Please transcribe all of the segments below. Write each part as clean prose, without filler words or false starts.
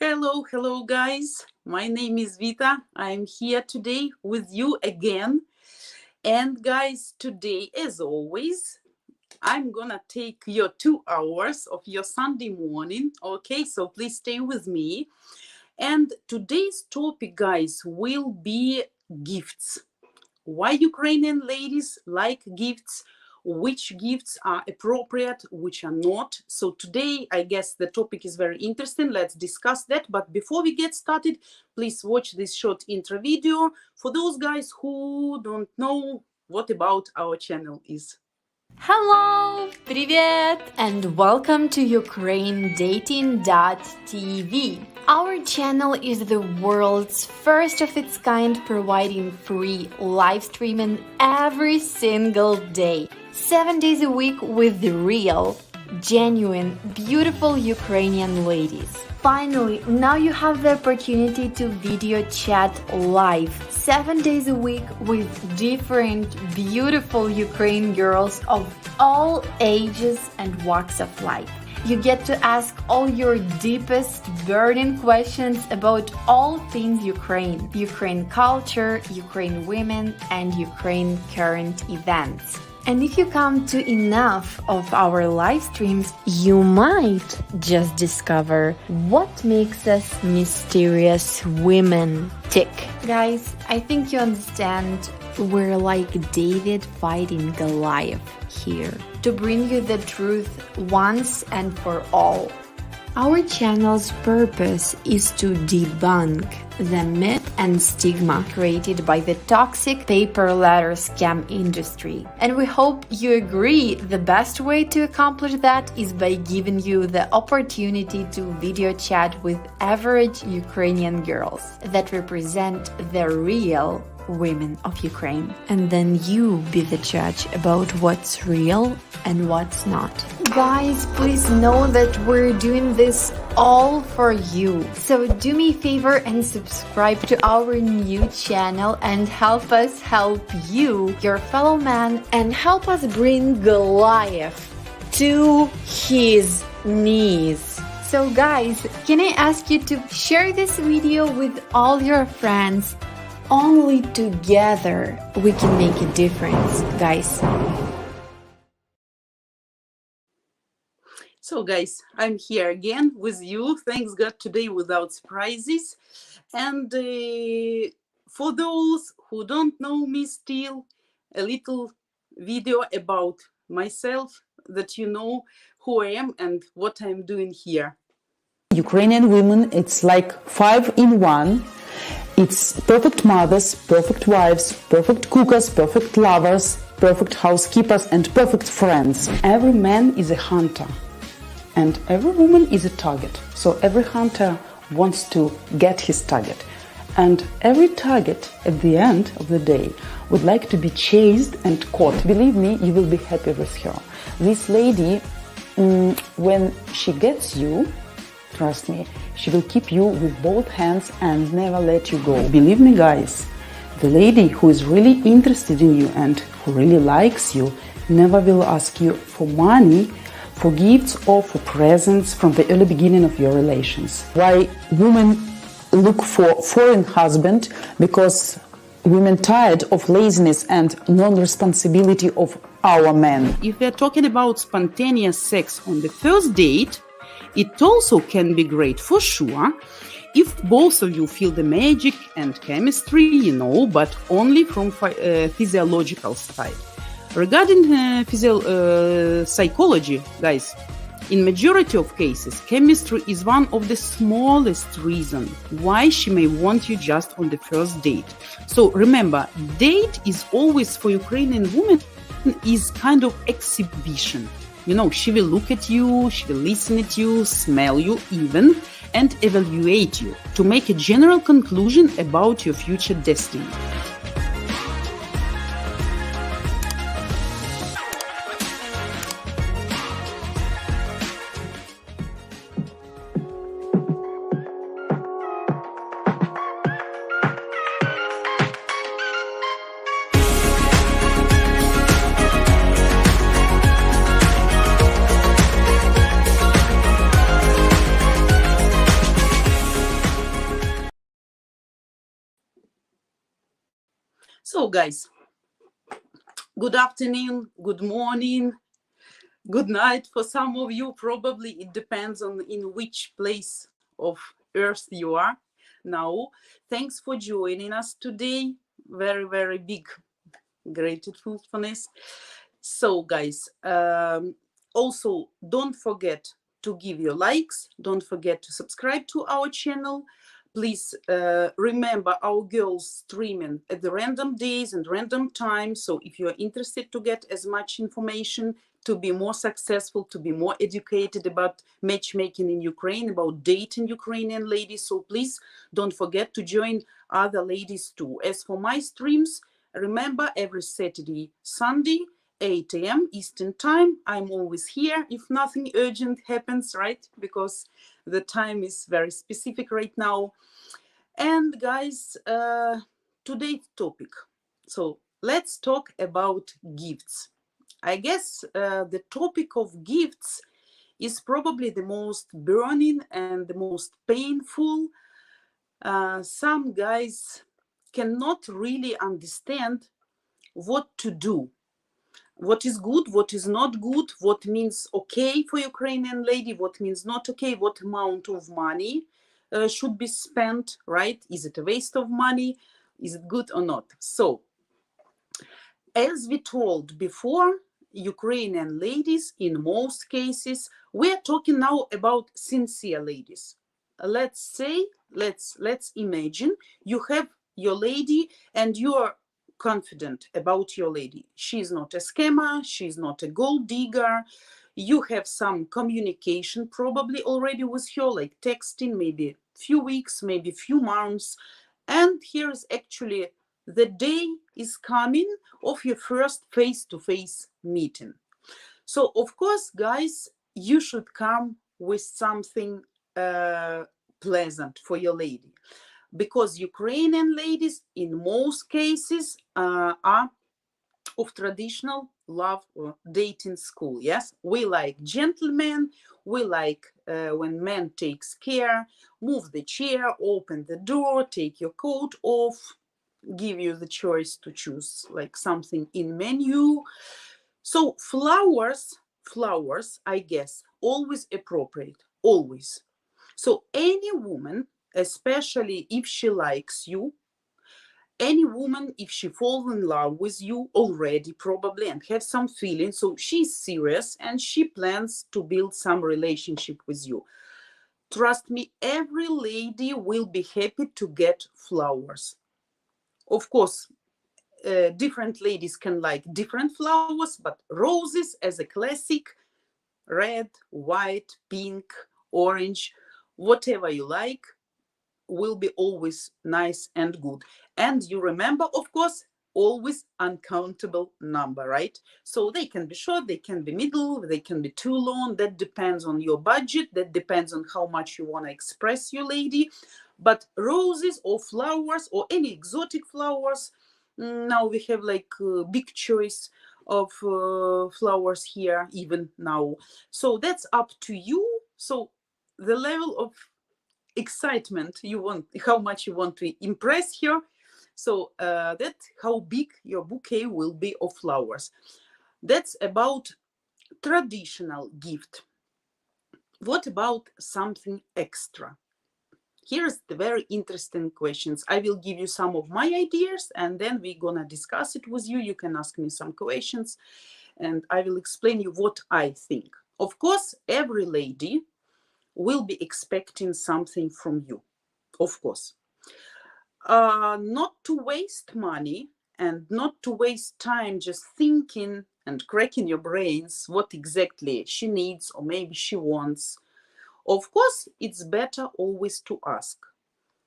Hello guys. My name is Vita. I'm here today with you again. And guys, today, as always, I'm gonna take your 2 hours of your Sunday morning. Okay, so please stay with me. And today's topic, guys, will be gifts. Why Ukrainian ladies like gifts, which gifts are appropriate, which are not. So today, I guess the topic is very interesting. Let's discuss that. But before we get started, please watch this short intro video for those guys who don't know what about our channel is. Hello, привет, and welcome to UkraineDating.tv. Our channel is the world's first of its kind, providing free live streaming every single day, 7 days a week with the real, genuine, beautiful Ukrainian ladies. Finally, now you have the opportunity to video chat live 7 days a week with different beautiful Ukrainian girls of all ages and walks of life. You get to ask all your deepest burning questions about all things Ukraine, Ukraine culture, Ukraine women, and Ukraine current events. And if you come to enough of our live streams, you might just discover what makes us mysterious women tick. Guys, I think you understand we're like David fighting Goliath here to bring you the truth once and for all. Our channel's purpose is to debunk the myth and stigma created by the toxic paper letter scam industry. And we hope you agree the best way to accomplish that is by giving you the opportunity to video chat with average Ukrainian girls that represent the real women of Ukraine. And then you be the judge about what's real and what's not. Guys, please know that we're doing this all for you. So do me a favor and subscribe to our new channel and help us help you, your fellow man, and help us bring Goliath to his knees. So guys, can I ask you to share this video with all your friends? Only together we can make a difference, guys. So guys, I'm here again with you. Thanks God today without surprises. And for those who don't know me still, a little video about myself that you know who I am and what I'm doing here. Ukrainian women, it's like 5 in 1. It's perfect mothers, perfect wives, perfect cookers, perfect lovers, perfect housekeepers, and perfect friends. Every man is a hunter, and every woman is a target. So every hunter wants to get his target. And every target, at the end of the day, would like to be chased and caught. Believe me, you will be happy with her. This lady, when she gets you, trust me, she will keep you with both hands and never let you go. Believe me, guys, the lady who is really interested in you and who really likes you never will ask you for money, for gifts, or for presents from the early beginning of your relations. Why women look for foreign husband? Because women tired of laziness and non-responsibility of our men. If we're talking about spontaneous sex on the first date, it also can be great for sure if both of you feel the magic and chemistry, but only from physiological side. Regarding psychology, guys, in majority of cases, chemistry is one of the smallest reasons why she may want you just on the first date. So remember, date is always for Ukrainian women is kind of exhibition. She will look at you, she will listen at you, smell you even, and evaluate you to make a general conclusion about your future destiny. So, guys, good afternoon, good morning, good night for some of you. Probably it depends on in which place of Earth you are now. Thanks for joining us today. Very, very big gratefulness. So, guys, also don't forget to give your likes. Don't forget to subscribe to our channel. Please remember our girls streaming at the random days and random times. So if you're interested to get as much information, to be more successful, to be more educated about matchmaking in Ukraine, about dating Ukrainian ladies, so please don't forget to join other ladies too. As for my streams, remember every Saturday, Sunday, 8 a.m. Eastern time. I'm always here if nothing urgent happens, right? Because the time is very specific right now. And guys, today's topic. So let's talk about gifts. I guess the topic of gifts is probably the most burning and the most painful. Some guys cannot really understand what to do. What is good, what is not good, what means okay for Ukrainian lady, what means not okay, what amount of money should be spent, right? Is it a waste of money? Is it good or not? So, as we told before, Ukrainian ladies, in most cases, we're talking now about sincere ladies. Let's say, let's imagine you have your lady and you're confident about your lady. She's not a scammer, she's not a gold digger. You have some communication probably already with her, like texting, maybe few weeks, maybe few months. And here's actually the day is coming of your first face-to-face meeting. So of course, guys, you should come with something pleasant for your lady, because Ukrainian ladies in most cases are of traditional love or dating school. Yes, we like gentlemen, we like when man takes care, move the chair, open the door, take your coat off, give you the choice to choose like something in menu. So flowers, I guess, always appropriate, always. So any woman, especially if she likes you, any woman, if she falls in love with you already probably and have some feelings, so she's serious and she plans to build some relationship with you. Trust me, every lady will be happy to get flowers. Of course, different ladies can like different flowers, but roses as a classic, red, white, pink, orange, whatever you like, will be always nice and good. And you remember, of course, always uncountable number, right? So they can be short, they can be middle, they can be too long. That depends on your budget. That depends on how much you want to express your lady. But roses or flowers or any exotic flowers, now we have like a big choice of flowers here even now. So that's up to you. So the level of excitement you want, how much you want to impress her, so that's how big your bouquet will be of flowers. That's about traditional gift. What about something extra? Here's the very interesting questions. I will give you some of my ideas and then we're gonna discuss it with you. You can ask me some questions and I will explain you what I think. Of course, every lady will be expecting something from you, of course. Not to waste money and not to waste time just thinking and cracking your brains what exactly she needs or maybe she wants. Of course, it's better always to ask.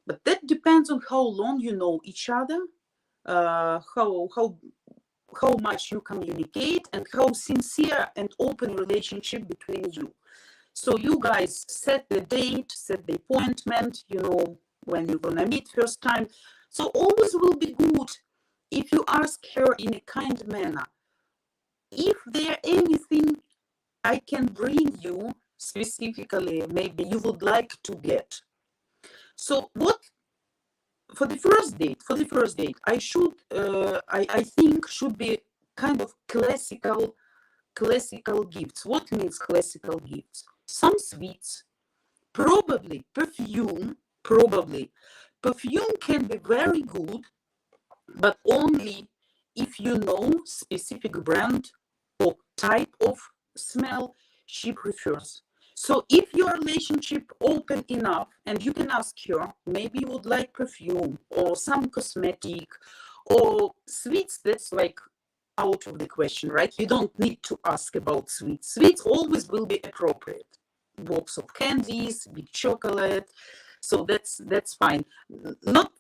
But that depends on how long you know each other, how much you communicate, and how sincere and open relationship between you. So you guys set the date, set the appointment, you know, when you're gonna meet first time. So always will be good if you ask her in a kind manner, if there anything I can bring you specifically, maybe you would like to get. So what for the first date, I think should be kind of classical gifts. What means classical gifts? Some sweets, probably perfume. Perfume can be very good, but only if you know specific brand or type of smell she prefers. So if your relationship open enough and you can ask her, maybe you would like perfume or some cosmetic or sweets, that's like out of the question, right? You don't need to ask about sweets. Sweets always will be appropriate. Box of candies, big chocolate. So that's fine. Not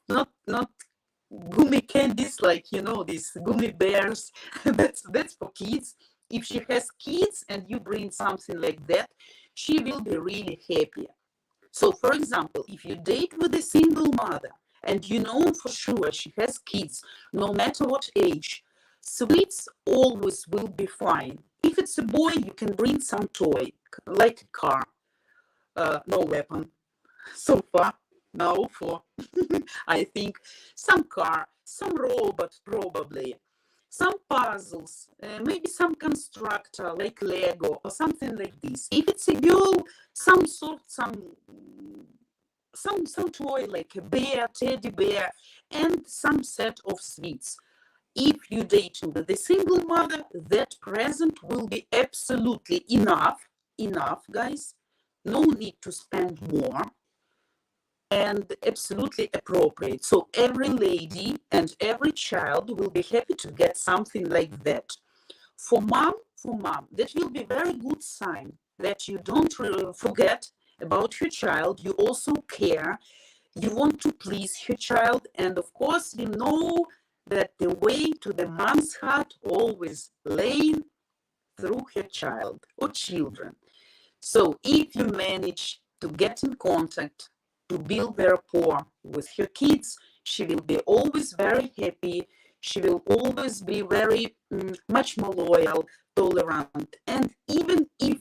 gummy candies like, you know, these gummy bears. that's for kids. If she has kids and you bring something like that, she will be really happy. So for example, if you date with a single mother and you know for sure she has kids, no matter what age, sweets always will be fine. If it's a boy, you can bring some toy, like a car. No weapon so far. Now for, I think, some car, some robot probably, some puzzles, maybe some constructor like Lego or something like this. If it's a girl, some toy like a bear, teddy bear, and some set of sweets. If you date with a single mother, that present will be absolutely enough, guys. No need to spend more, and absolutely appropriate. So every lady and every child will be happy to get something like that. For mom, that will be very good sign that you don't forget about your child. You also care. You want to please your child. And of course, you know that the way to the mom's heart always lay through her child or children. So if you manage to get in contact, to build their rapport with her kids, she will be always very happy. She will always be very much more loyal, tolerant. And even if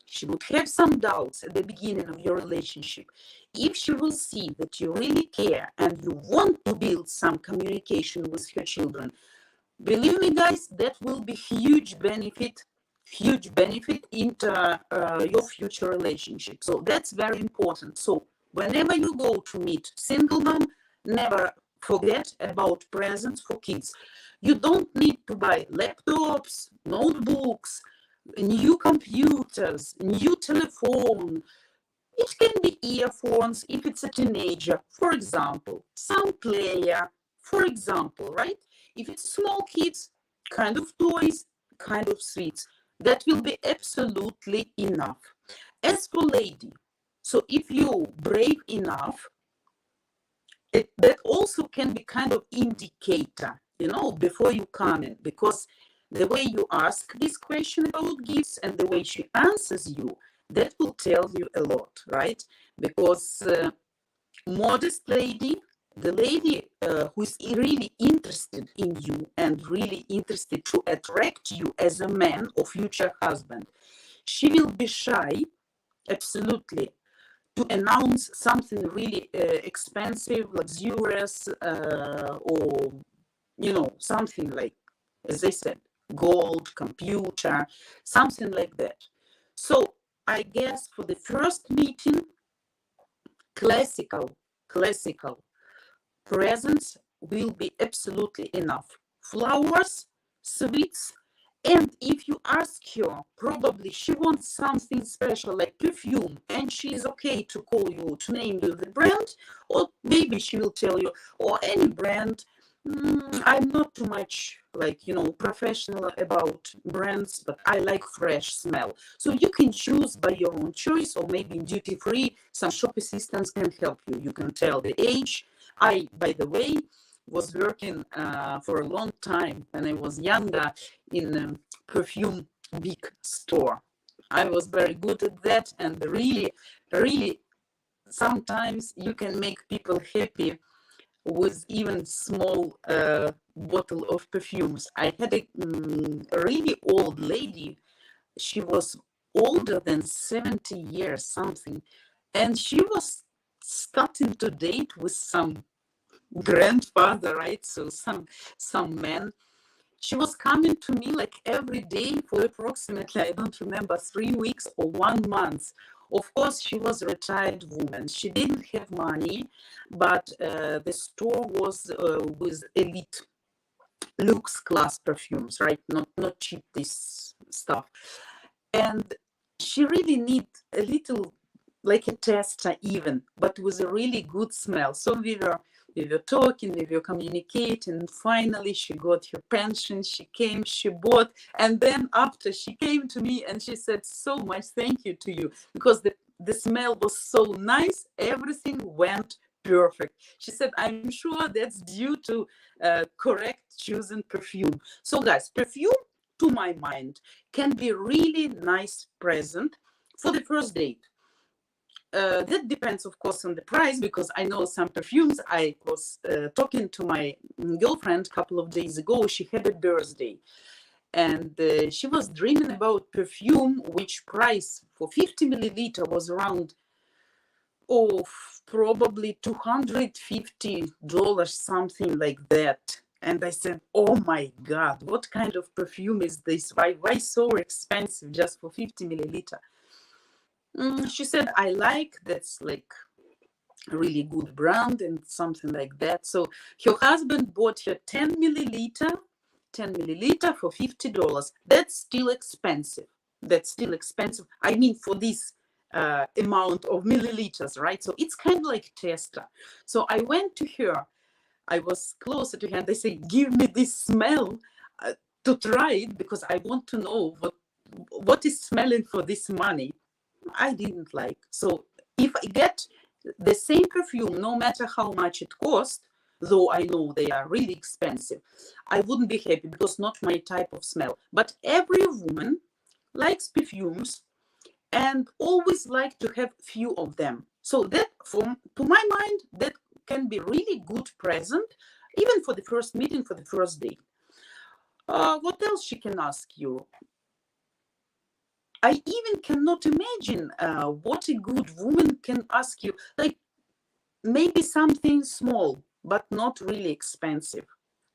she would have some doubts at the beginning of your relationship, if she will see that you really care and you want to build some communication with her children, believe me, guys, that will be huge benefit into your future relationship. So that's very important. So whenever you go to meet single mom, never forget about presents for kids. You don't need to buy laptops, notebooks, new computers, new telephone. It can be earphones if it's a teenager, for example, some player, for example, right? If it's small kids, kind of toys, kind of sweets. That will be absolutely enough. As for lady, so if you brave enough, that also can be kind of indicator, you know, before you comment, because the way you ask this question about gifts and the way she answers you, that will tell you a lot, right? Because modest lady, the lady who's really interested in you and really interested to attract you as a man or future husband, she will be shy, absolutely, to announce something really expensive, luxurious, or, you know, something like, as I said, gold, computer, something like that. So I guess for the first meeting, classical presents will be absolutely enough. Flowers, sweets, and if you ask her, probably she wants something special like perfume, and she is okay to call you, to name you the brand, or maybe she will tell you, or any brand. I'm not too much, like, you know, professional about brands, but I like fresh smell. So you can choose by your own choice, or maybe in duty free, some shop assistants can help you. You can tell the age. I, by the way, was working for a long time when I was younger in a perfume big store. I was very good at that, and really, sometimes you can make people happy with even small bottle of perfumes. I had a really old lady. She was older than 70 years something, and she was starting to date with some grandfather, right? So some man. She was coming to me like every day for approximately, I don't remember, 3 weeks or 1 month. Of course, she was a retired woman. She didn't have money, but the store was with elite luxe class perfumes, right? Not cheap, this stuff. And she really need a little, like a tester even, but with a really good smell. So we were talking, we were communicating, and finally she got her pension, she came, she bought, and then after she came to me and she said so much thank you to you, because the smell was so nice, everything went perfect. She said, I'm sure that's due to correct choosing perfume. So guys, perfume, to my mind, can be really nice present for the first date. That depends, of course, on the price, because I know some perfumes. I was talking to my girlfriend a couple of days ago. She had a birthday, and she was dreaming about perfume, which price for 50 milliliter was around, probably $250, something like that. And I said, oh my God, what kind of perfume is this? Why so expensive just for 50 milliliter? She said, I like, that's like a really good brand and something like that. So her husband bought her 10 milliliter for $50. That's still expensive. I mean, for this amount of milliliters, right? So it's kind of like tester. So I went to her. I was closer to her, and they say, give me this smell to try it, because I want to know what is smelling for this money. I didn't like. So if I get the same perfume, no matter how much it costs, though I know they are really expensive, I wouldn't be happy, because not my type of smell. But every woman likes perfumes and always like to have few of them. So that, to my mind, that can be really good present, even for the first meeting, for the first date. What else she can ask you? I even cannot imagine what a good woman can ask you. Like, maybe something small, but not really expensive.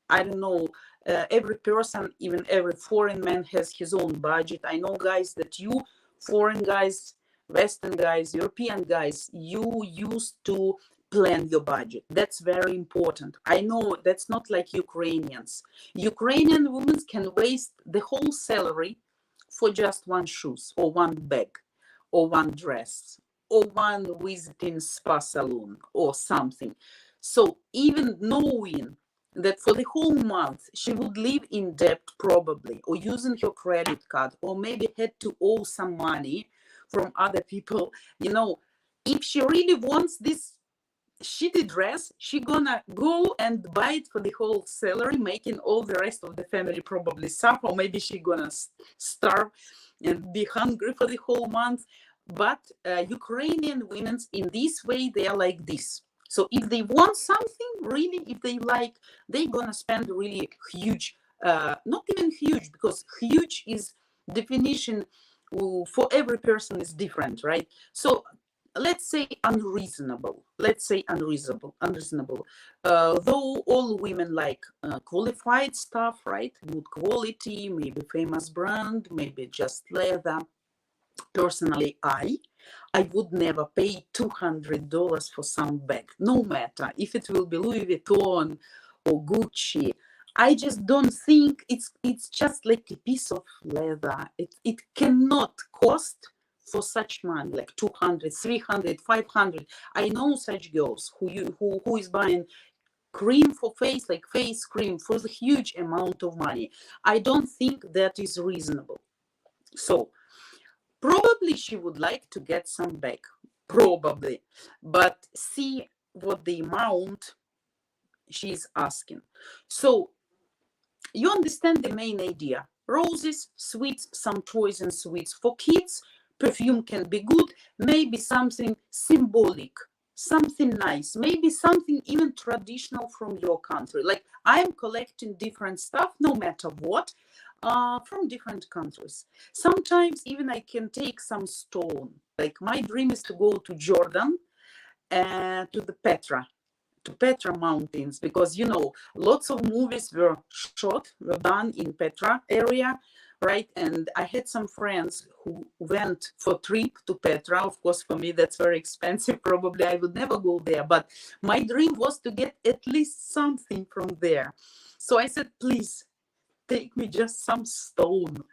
I don't know. Every person, even every foreign man, has his own budget. I know, guys, that you foreign guys, Western guys, European guys, you used to plan your budget. That's very important. I know that's not like Ukrainians. Ukrainian women can waste the whole salary for just one shoes or one bag or one dress or one visiting spa salon or something. So even knowing that for the whole month she would live in debt probably, or using her credit card, or maybe had to owe some money from other people, if she really wants this shitty dress, she gonna go and buy it for the whole salary, making all the rest of the family probably suffer, or maybe she gonna starve and be hungry for the whole month. But Ukrainian women in this way, they are like this. So if they want something really, if they like, they're gonna spend really huge, not even huge, because huge is definition for every person is different, right? So let's say unreasonable. Though all women like qualified stuff, right? Good quality, maybe famous brand, maybe just leather. Personally, I would never pay $200 for some bag, no matter if it will be Louis Vuitton or Gucci. I just don't think it's just like a piece of leather. It cannot cost for such money, like 200, 300, 500. I know such girls who is buying cream for face, like face cream, for the huge amount of money. I don't think that is reasonable. So probably she would like to get some back, probably, but see what the amount she's asking. So you understand the main idea. Roses, sweets, some toys and sweets. For kids, perfume can be good, maybe something symbolic, something nice, maybe something even traditional from your country. Like I'm collecting different stuff, no matter what, from different countries. Sometimes even I can take some stone. Like my dream is to go to Jordan, to the Petra, to Petra Mountains, because, you know, lots of movies were done in Petra area, right? And I had some friends who went for trip to Petra. Of course, for me, that's very expensive. Probably I would never go there, but my dream was to get at least something from there. So I said, please take me just some stone,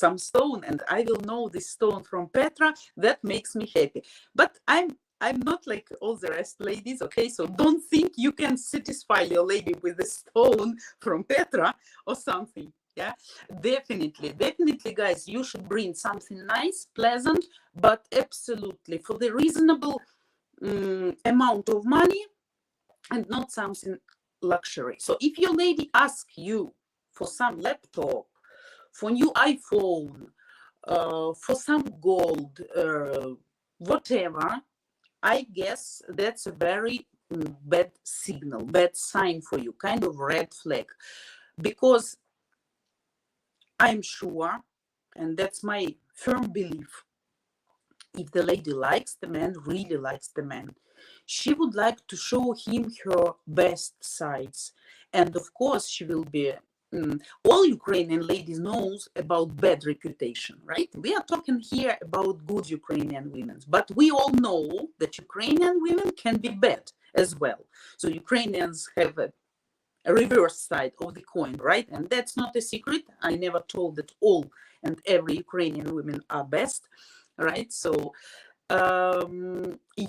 and I will know this stone from Petra. That makes me happy. But I'm not like all the rest ladies, okay? So don't think you can satisfy your lady with a stone from Petra or something. Yeah, definitely, guys, you should bring something nice, pleasant, but absolutely for the reasonable amount of money, and not something luxury. So if your lady asks you for some laptop, for new iPhone, for some gold, whatever, I guess that's a very bad signal, bad sign for you, kind of red flag, because I'm sure, and that's my firm belief, if the lady likes the man, really likes the man, she would like to show him her best sides. And of course, she will be, all Ukrainian ladies knows about bad reputation, right? We are talking here about good Ukrainian women, but we all know that Ukrainian women can be bad as well. So Ukrainians have a reverse side of the coin, right? And that's not a secret. I never told that all and every Ukrainian women are best, right? So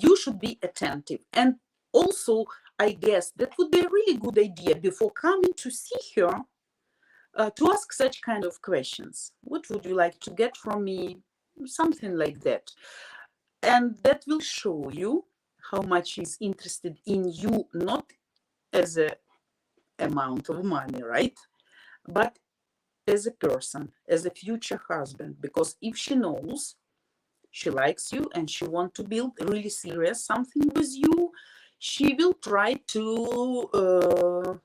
you should be attentive. And also, I guess that would be a really good idea before coming to see her to ask such kind of questions. What would you like to get from me? Something like that. And that will show you how much she's interested in you, not as a amount of money, right? But as a person, as a future husband, because if she knows she likes you and she wants to build really serious something with you, she will try to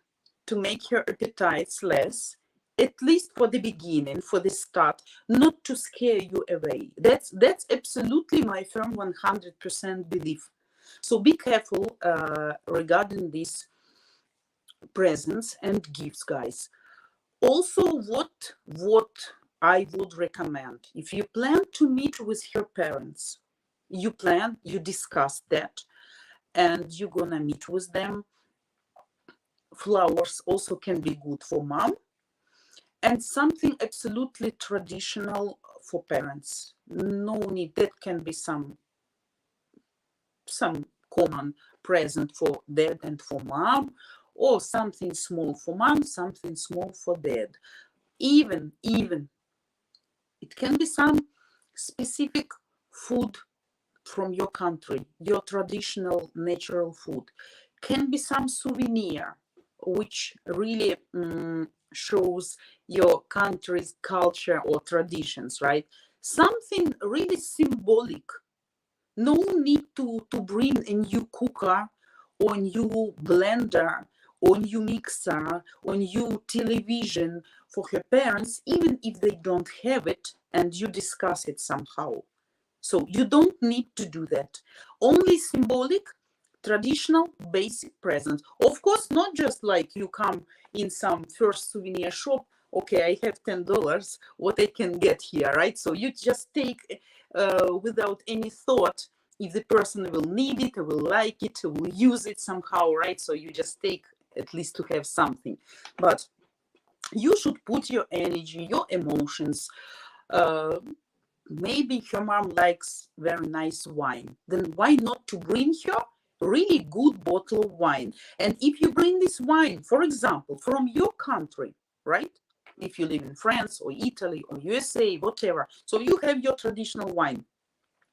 make her appetites less, at least for the beginning, for the start, not to scare you away. That's absolutely my firm 100% belief. So be careful regarding this presents and gifts, guys. Also, what I would recommend, if you plan to meet with her parents, you discuss that, and you're gonna meet with them. Flowers also can be good for mom, and something absolutely traditional for parents. No need, that can be some common present for dad and for mom, or something small for mom, something small for dad. Even it can be some specific food from your country, your traditional natural food. Can be some souvenir which really shows your country's culture or traditions, right? Something really symbolic. No need to bring a new cooker or new blender or new mixer or new television for her parents, even if they don't have it, and you discuss it somehow. So you don't need to do that. Only symbolic, traditional, basic presents. Of course, not just like you come in some first souvenir shop, okay, I have $10, what I can get here, right? So you just take without any thought if the person will need it, will like it, will use it somehow, right? So you just take at least to have something. But you should put your energy, your emotions. Maybe her mom likes very nice wine. Then why not to bring her really good bottle of wine? And if you bring this wine, for example, from your country, right? If you live in France or Italy or USA, whatever. So you have your traditional wine.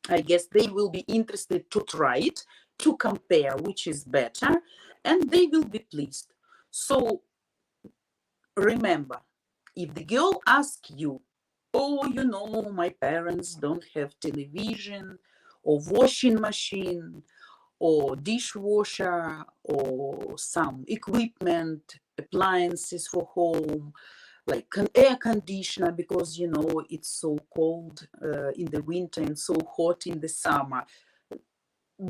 I guess they will be interested to try it, to compare which is better, and they will be pleased. So remember, if the girl asks you, oh, you know, my parents don't have television or washing machine or dishwasher or some equipment, appliances for home, like an air conditioner, because, you know, it's so cold in the winter and so hot in the summer.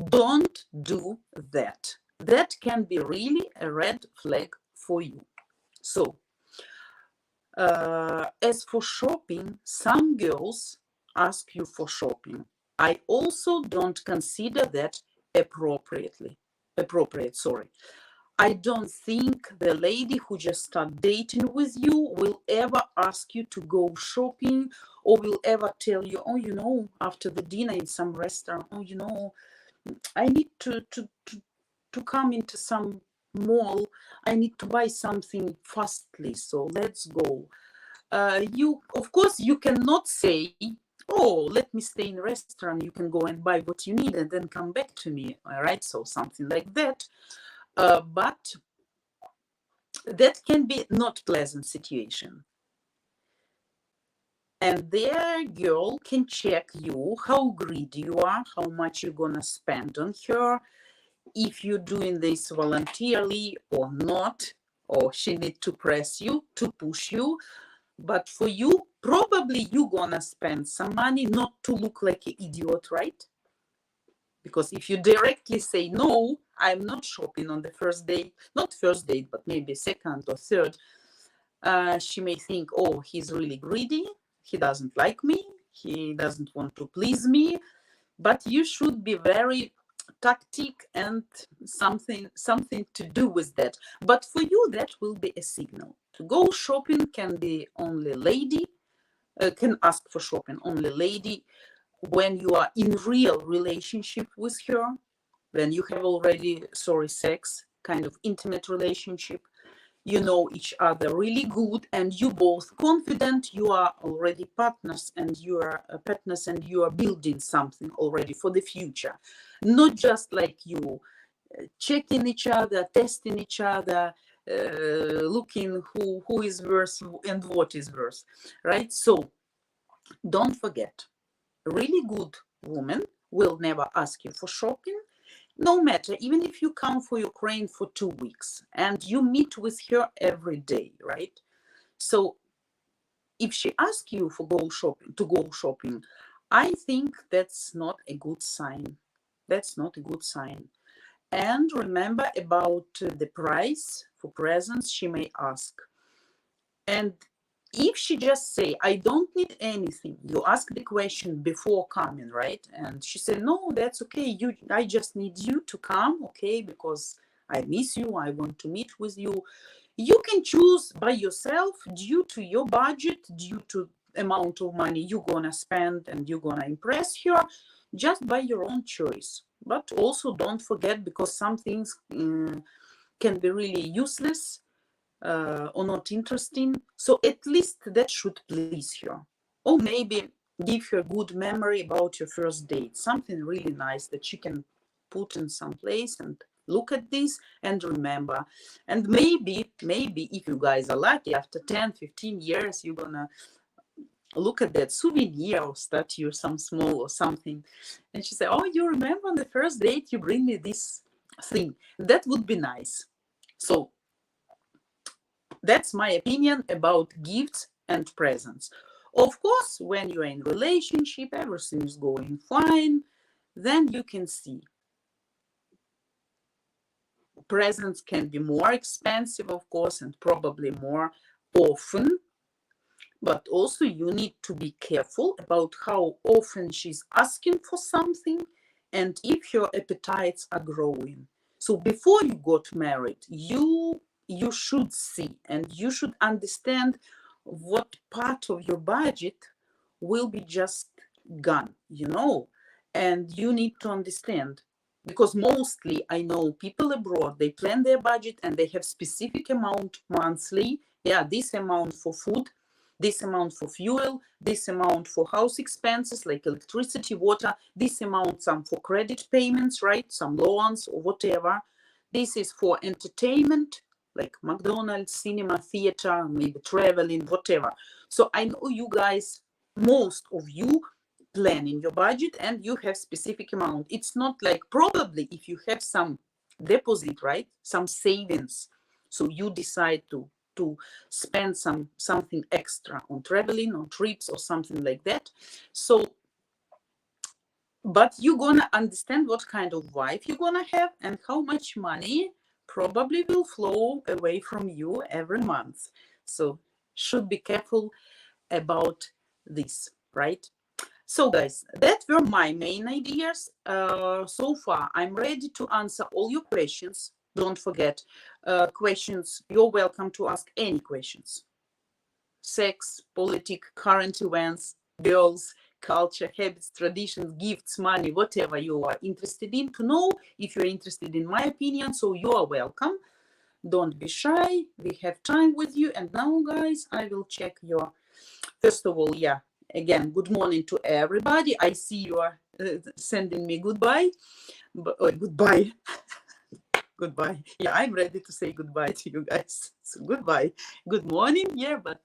Don't do that. that can be really a red flag for you. So as for shopping, some girls ask you for shopping. I also don't consider that appropriate. I don't think the lady who just start dating with you will ever ask you to go shopping, or will ever tell you, oh, you know, after the dinner in some restaurant, oh, you know, I need to come into some mall. I need to buy something fastly, so let's go. You, of course, you cannot say, oh, let me stay in a restaurant, you can go and buy what you need and then come back to me, all right? So something like that. But that can be not pleasant situation. And their girl can check you, how greedy you are, how much you're gonna spend on her, if you're doing this voluntarily or not, or she need to press you, to push you. But for you, probably you're gonna spend some money not to look like an idiot, right? Because if you directly say, no, I'm not shopping on the first date, not first date, but maybe second or third, she may think, oh, he's really greedy, he doesn't like me, he doesn't want to please me. But you should be very tactic and something to do with that. But for you, that will be a signal. To go shopping can be only lady, can ask for shopping only lady when you are in real relationship with her, when you have already, sex, kind of intimate relationship, you know each other really good, and you both confident, you are already partners, and you are building something already for the future. Not just like you checking each other, testing each other, looking who is worse and what is worse, right? So don't forget, a really good woman will never ask you for shopping, no matter, even if you come for Ukraine for 2 weeks and you meet with her every day, right? So if she asks you to go shopping, I think that's not a good sign. That's not a good sign. And remember about the price for presents she may ask. And if she just say, I don't need anything, you ask the question before coming, right? And she said, no, that's okay. I just need you to come, okay? Because I miss you. I want to meet with you. You can choose by yourself due to your budget, due to amount of money you're gonna spend and you're gonna impress her, just by your own choice. But also don't forget, because some things can be really useless or not interesting. So at least that should please her. Or maybe give her a good memory about your first date, something really nice that she can put in some place and look at this and remember. And maybe if you guys are lucky, after 10-15 years, you're gonna look at that souvenir or statue, some small or something, and she said, oh, you remember on the first date you bring me this thing. That would be nice. So that's my opinion about gifts and presents. Of course, when you're in relationship, everything is going fine, then you can see. Presents can be more expensive, of course, and probably more often. But also you need to be careful about how often she's asking for something and if your appetites are growing. So before you got married, you should see and you should understand what part of your budget will be just gone, and you need to understand, because mostly I know people abroad, they plan their budget and they have specific amount monthly. Yeah, this amount for food, this amount for fuel, this amount for house expenses like electricity, water, this amount some for credit payments, right? Some loans or whatever. This is for entertainment, like McDonald's, cinema, theater, maybe traveling, whatever. So I know you guys, most of you plan in your budget and you have specific amount. It's not like, probably if you have some deposit, right? Some savings. So you decide to spend something extra on traveling, on trips or something like that. So but you're gonna understand what kind of wife you're gonna have and how much money probably will flow away from you every month. So should be careful about this, right? So guys, that were my main ideas. So far, I'm ready to answer all your questions. Don't forget, questions, you're welcome to ask any questions. Sex, politics, current events, girls, culture, habits, traditions, gifts, money, whatever you are interested in to know. If you're interested in my opinion, so you are welcome. Don't be shy. We have time with you. And now, guys, I will check your, first of all, yeah, again, good morning to everybody. I see you are sending me goodbye. Goodbye. Goodbye. Yeah, I'm ready to say goodbye to you guys. So goodbye. Good morning. Yeah, but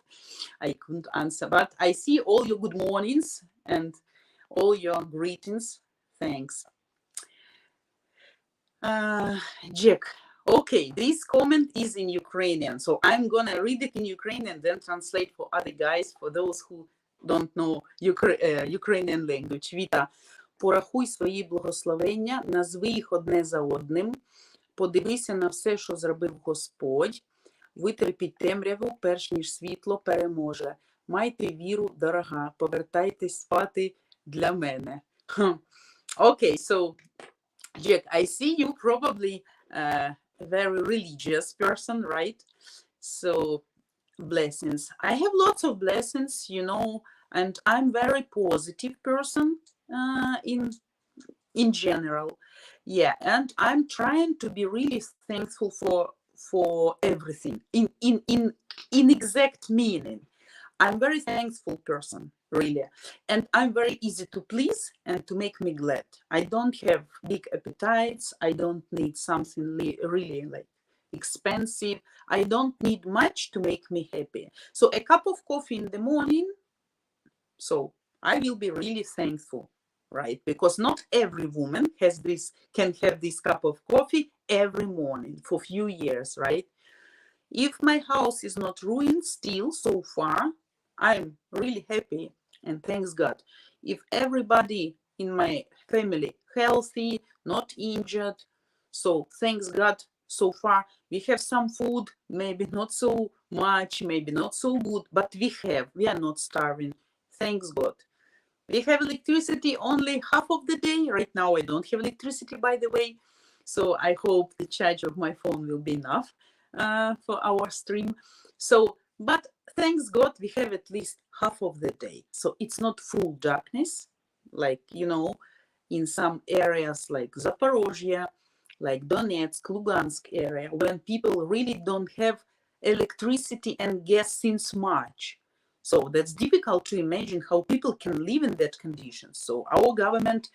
I couldn't answer. But I see all your good mornings and all your greetings. Thanks. Jack. Okay, this comment is in Ukrainian. So I'm going to read it in Ukrainian, then translate for other guys, for those who don't know Ukrainian language. Віта, порахуй свої благословення, назви їх одне за одним, подивися на все, що зробив Господь, витерпіть темряву, перш ніж світло переможе. Майте віру, дорога, повертайтесь спати для мене. Okay, so Jack, I see you probably a very religious person, right? So blessings. I have lots of blessings, you know, and I'm very positive person in general. Yeah, and I'm trying to be really thankful for everything in exact meaning. I'm very thankful person, really, and I'm very easy to please and to make me glad. I don't have big appetites. I don't need something really like expensive. I don't need much to make me happy. So a cup of coffee in the morning, so I will be really thankful, right? Because not every woman can have this cup of coffee every morning for a few years, right? If my house is not ruined still so far, I'm really happy and thanks God. If everybody in my family healthy, not injured, so thanks God so far. We have some food, maybe not so much, maybe not so good, but we are not starving. Thanks God. We have electricity only half of the day. Right now I don't have electricity, by the way. So I hope the charge of my phone will be enough for our stream. So, but thanks God, we have at least half of the day. So it's not full darkness, like, you know, in some areas like Zaporozhye, like Donetsk, Lugansk area, when people really don't have electricity and gas since March. So that's difficult to imagine how people can live in that condition. So our government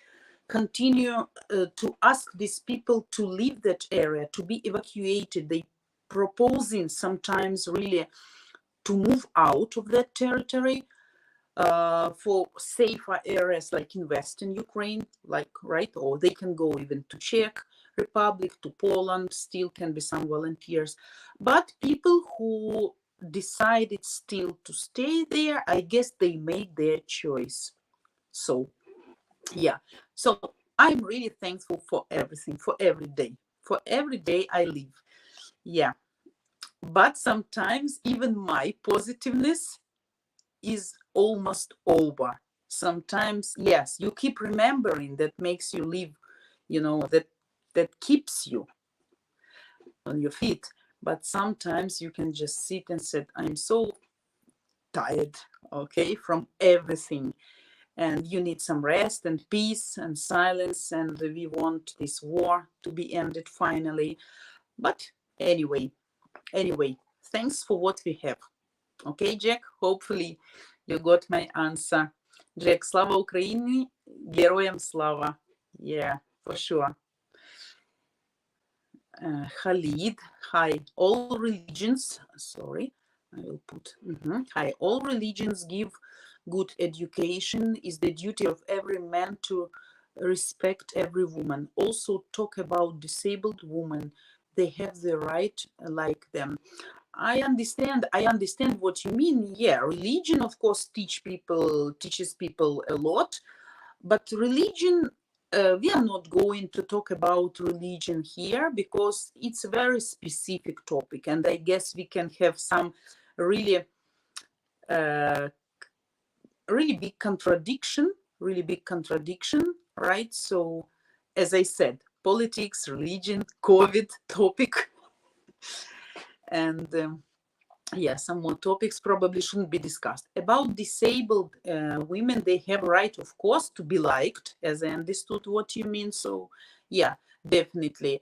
continue to ask these people to leave that area, to be evacuated. They proposing sometimes really to move out of that territory for safer areas like in Western Ukraine, like, right? Or they can go even to Czech Republic, to Poland, still can be some volunteers. But people who decided still to stay there, I guess they made their choice. So, yeah. So I'm really thankful for everything, for every day I live. Yeah. But sometimes even my positiveness is almost over. Sometimes, yes, you keep remembering, that makes you live, you know, that keeps you on your feet. But sometimes you can just sit and say, I'm so tired, okay, from everything. And you need some rest and peace and silence. And we want this war to be ended finally. But anyway, thanks for what we have. Okay, Jack, hopefully you got my answer. Jack, слава Україні, героям слава. Yeah, for sure. Khalid, hi, all religions, sorry, I will put, hi, all religions give good education. Is the duty of every man to respect every woman. Also talk about disabled women. They have the right like them. I understand what you mean. Yeah, religion, of course, teaches people a lot. But religion, we are not going to talk about religion here because it's a very specific topic, and I guess we can have some really really big contradiction, right? So as I said, politics, religion, COVID topic, and yeah, some more topics probably shouldn't be discussed. About disabled women, they have right, of course, to be liked, as I understood what you mean. So yeah, definitely.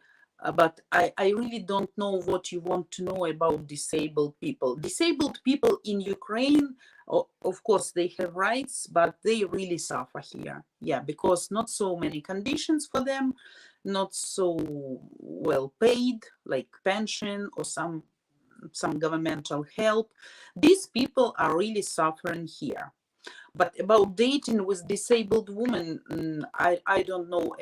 But I really don't know what you want to know about disabled people. Disabled people in Ukraine, of course, they have rights, but they really suffer here. Yeah, because not so many conditions for them, not so well paid, like pension or some governmental help. These people are really suffering here. But about dating with disabled women, I don't know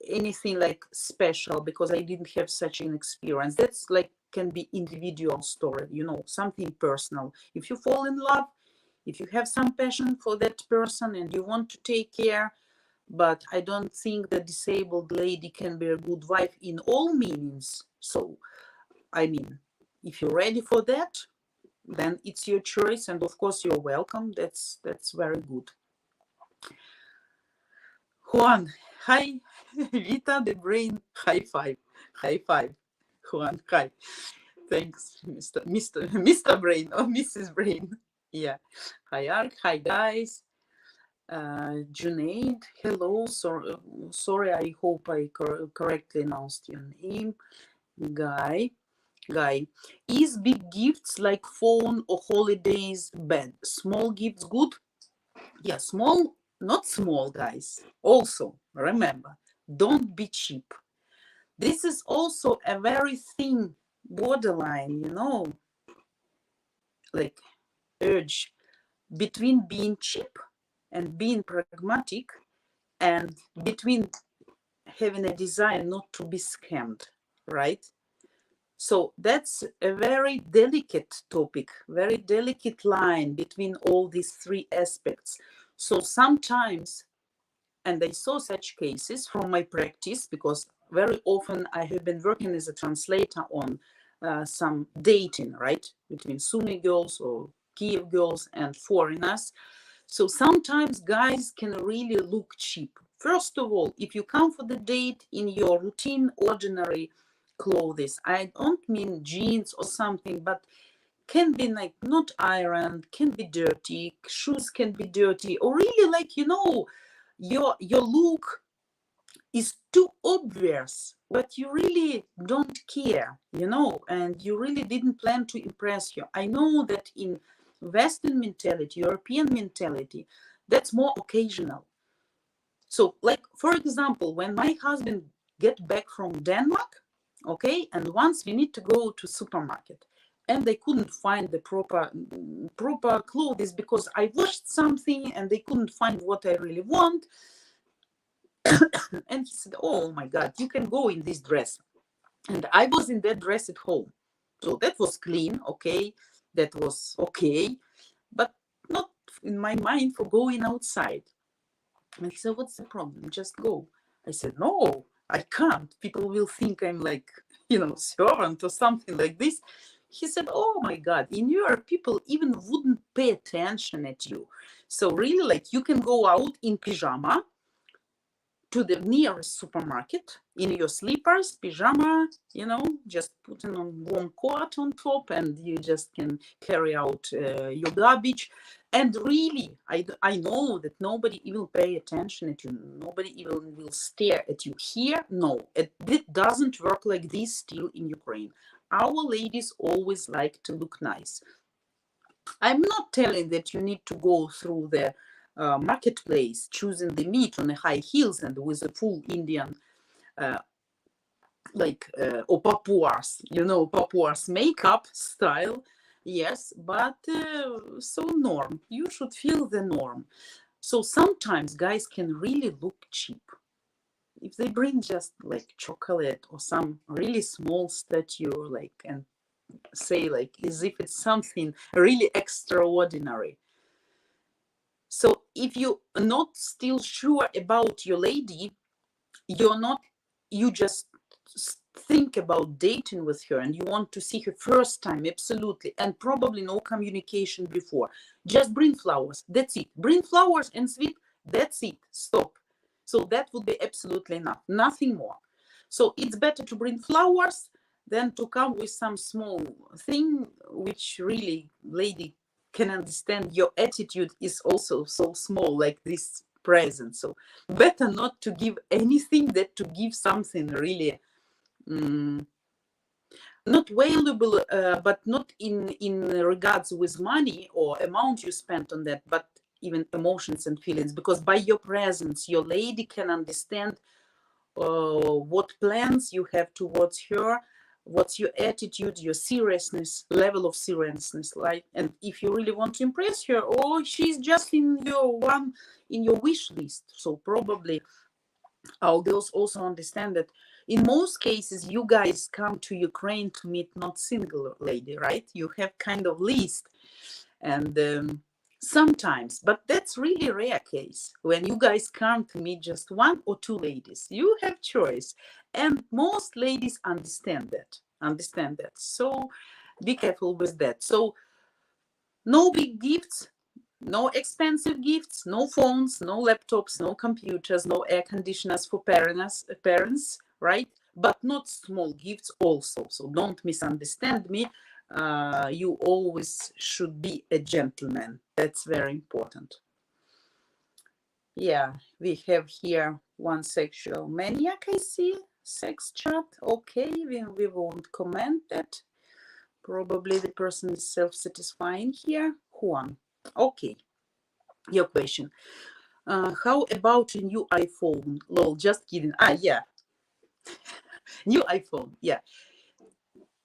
anything like special because I didn't have such an experience. That's like can be individual story, you know, something personal. If you fall in love, if you have some passion for that person and you want to take care, but I don't think the disabled lady can be a good wife in all meanings. So I mean, if you're ready for that, then it's your choice, and of course you're welcome. That's very good. Juan, hi. Vita the brain, high five. Juan, hi. Thanks, Mr. Brain or Mrs. Brain. Yeah. Hi, Ark. Hi, guys. Junaid, hello. Sorry, I hope I correctly announced your name. Guy, is big gifts like phone or holidays bad? Small gifts good? Yeah, small, not small, guys. Also, remember, don't be cheap. This is also a very thin borderline, you know, like urge between being cheap and being pragmatic, and between having a desire not to be scammed, right? So that's a very delicate topic, very delicate line between all these three aspects. So sometimes, and I saw such cases from my practice, because very often I have been working as a translator on some dating, right, between Sunni girls or Kiev girls and foreigners. So sometimes guys can really look cheap. First of all, if you come for the date in your routine, ordinary clothes, I don't mean jeans or something, but can be like not ironed, can be dirty, shoes can be dirty, or really like, you know, your look is too obvious, but you really don't care, you know, and you really didn't plan to impress you. I know that in Western mentality, European mentality, that's more occasional. So like, for example, when my husband get back from Denmark, okay, and once we need to go to supermarket, and they couldn't find the proper clothes because I washed something and they couldn't find what I really want. And he said, oh my God, you can go in this dress. And I was in that dress at home. So that was clean, okay, that was okay, but not in my mind for going outside. And he said, what's the problem? Just go. I said, no, I can't. People will think I'm like, you know, servant or something like this. He said, oh my God, in Europe, people even wouldn't pay attention at you. So really, like, you can go out in pyjama to the nearest supermarket in your slippers, pyjama, you know, just putting on warm coat on top, and you just can carry out your garbage. And really, I know that nobody even pay attention at you. Nobody even will stare at you. Here, no, it doesn't work like this still in Ukraine. Our ladies always like to look nice. I'm not telling that you need to go through the marketplace choosing the meat on the high heels and with a full Indian or Papuas, you know, Papuas makeup style. Yes, but so norm, you should feel the norm. So sometimes guys can really look cheap if they bring just like chocolate or some really small statue, like, and say like as if it's something really extraordinary. So if you're not still sure about your lady, you just think about dating with her and you want to see her first time, absolutely, and probably no communication before, just bring flowers, that's it. Bring flowers and sweet, that's it, stop. So that would be absolutely enough, nothing more. So it's better to bring flowers than to come with some small thing which really lady can understand your attitude is also so small, like this present. So better not to give anything than to give something really not valuable, but not in regards with money or amount you spent on that, but even emotions and feelings, because by your presence your lady can understand what plans you have towards her, what's your attitude, your seriousness, level of seriousness, like, and if you really want to impress her, or she's just in your wish list. So probably our girls also understand that in most cases you guys come to Ukraine to meet not single lady, right? You have kind of list, and sometimes, but that's really rare case when you guys come to meet just one or two ladies. You have choice, and most ladies understand that. So be careful with that. So no big gifts, no expensive gifts, no phones, no laptops, no computers, no air conditioners for parents, right? But not small gifts also. So don't misunderstand me. You always should be a gentleman. That's very important. Yeah, we have here one sexual maniac, I see. Sex chat. Okay, we won't comment that. Probably the person is self-satisfying here. Juan. Okay. Your question. How about a new iPhone? Lol, just kidding. Yeah. New iPhone. Yeah.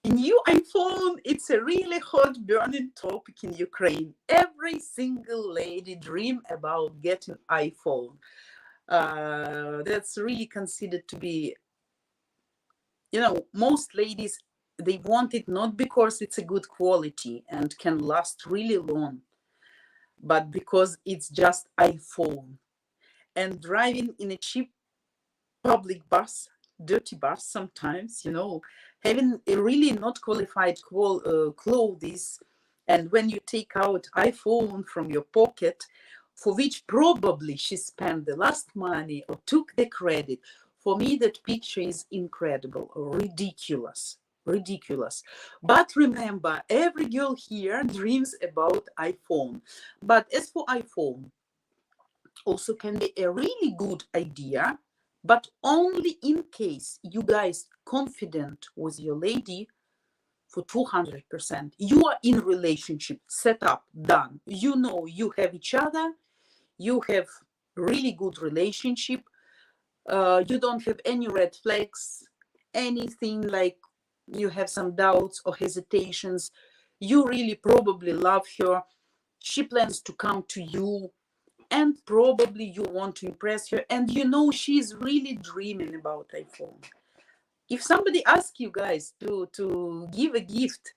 New iPhone, it's a really hot burning topic in Ukraine. Every single lady dream about getting iPhone. That's really considered to be, most ladies, they want it not because it's a good quality and can last really long, but because it's just iPhone. And driving in a cheap public bus, dirty bus sometimes, having a really not qualified clothes, and when you take out iPhone from your pocket, for which probably she spent the last money or took the credit, for me that picture is incredible, ridiculous. But remember, every girl here dreams about iPhone. But as for iPhone, also can be a really good idea, but only in case you guys confident with your lady for 200%. You are in relationship, set up, done. You have each other, you have really good relationship, you don't have any red flags, anything like you have some doubts or hesitations. You really probably love her. She plans to come to you, and probably you want to impress her, and she's really dreaming about iPhone. If somebody asks you guys to give a gift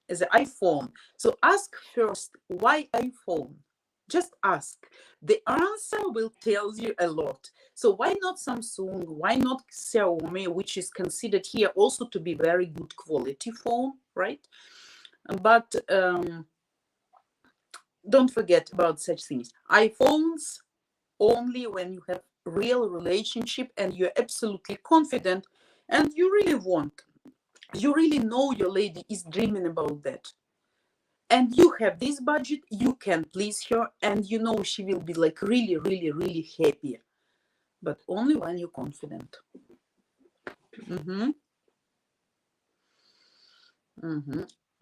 as an iPhone, so ask first, why iPhone? Just ask. The answer will tell you a lot. So why not Samsung? Why not Xiaomi, which is considered here also to be very good quality phone, right? But don't forget about such things. iPhones only when you have real relationship and you're absolutely confident and you really know your lady is dreaming about that. And you have this budget, you can please her, and she will be like really, really, really happy. But only when you're confident.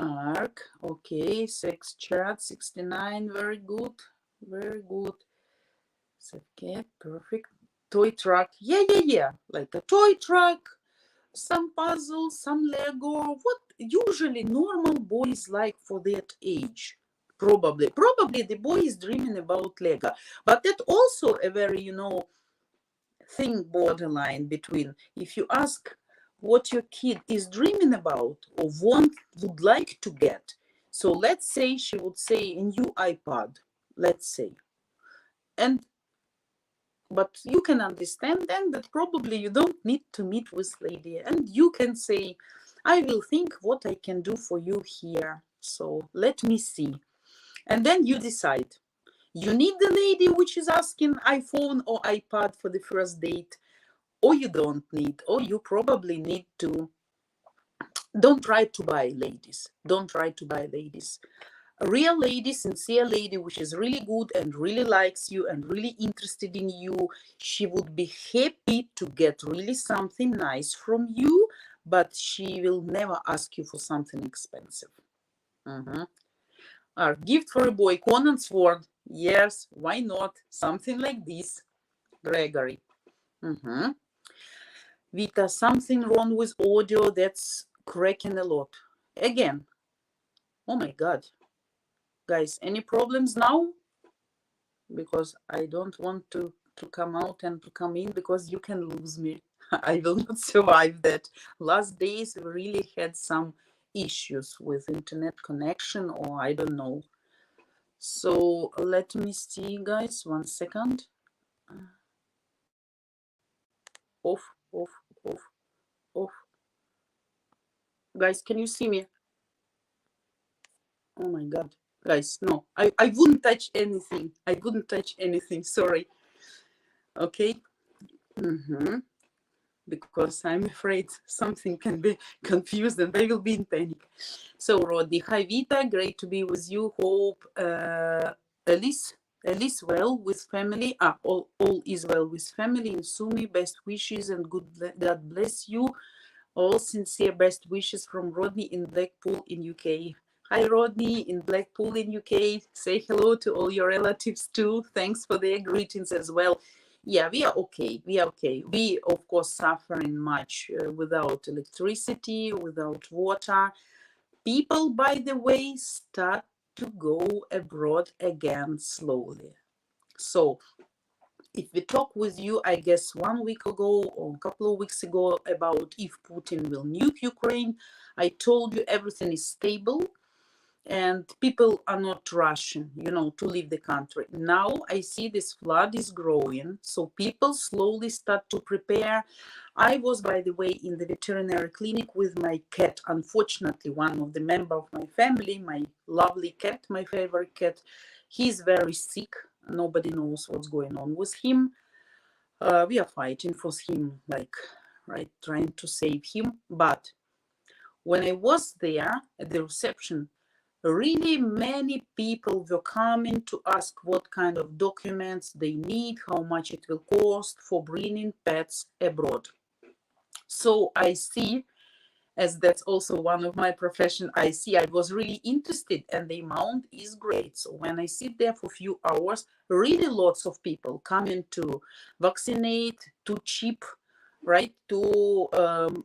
Arc, okay, sex chat 69, very good. Okay, perfect. Toy truck, yeah, like a toy truck, some puzzles, some Lego, what usually normal boys like for that age. Probably the boy is dreaming about Lego, but that also a very, thing borderline between, if you ask what your kid is dreaming about or would like to get. So let's say she would say a new iPad, let's say. but you can understand then that probably you don't need to meet with lady, and you can say, I will think what I can do for you here. So let me see. And then you decide. You need the lady which is asking iPhone or iPad for the first date, or you don't need, or you probably need to. Don't try to buy ladies. Don't try to buy ladies. A real lady, sincere lady, which is really good and really likes you and really interested in you, she would be happy to get really something nice from you, but she will never ask you for something expensive. Our gift for a boy, Conan Sword. Yes, why not? Something like this. Gregory. Vita, something wrong with audio, that's cracking a lot. Again. Oh my God. Guys, any problems now? Because I don't want to come out and to come in, because you can lose me. I will not survive that. Last days we really had some issues with internet connection, or I don't know. So let me see, guys, 1 second. Off, off, off, off. Guys, can you see me? Oh my God. Guys, no, I wouldn't touch anything. I wouldn't touch anything. Sorry. Okay. Because I'm afraid something can be confused and I will be in panic. So, Rodney, hi Vita, great to be with you. Hope Alice well with family. All is well with family in Sumi. Best wishes and God bless you. All sincere best wishes from Rodney in Blackpool in UK. Hi Rodney in Blackpool in UK. Say hello to all your relatives too. Thanks for their greetings as well. Yeah, we are okay. We are okay. We, of course, suffering much without electricity, without water. People, by the way, start to go abroad again slowly. So if we talk with you, I guess 1 week ago or a couple of weeks ago about if Putin will nuke Ukraine, I told you everything is stable and people are not rushing, to leave the country. Now I see this flood is growing, so people slowly start to prepare. I was, by the way, in the veterinary clinic with my cat. Unfortunately, one of the members of my family, my lovely cat, my favorite cat, he's very sick. Nobody knows what's going on with him. We are fighting for him, trying to save him. But when I was there at the reception, really many people were coming to ask what kind of documents they need, how much it will cost for bringing pets abroad. So I see, as that's also one of my profession, I was really interested and the amount is great. So when I sit there for a few hours, really lots of people coming to vaccinate, to chip, right, to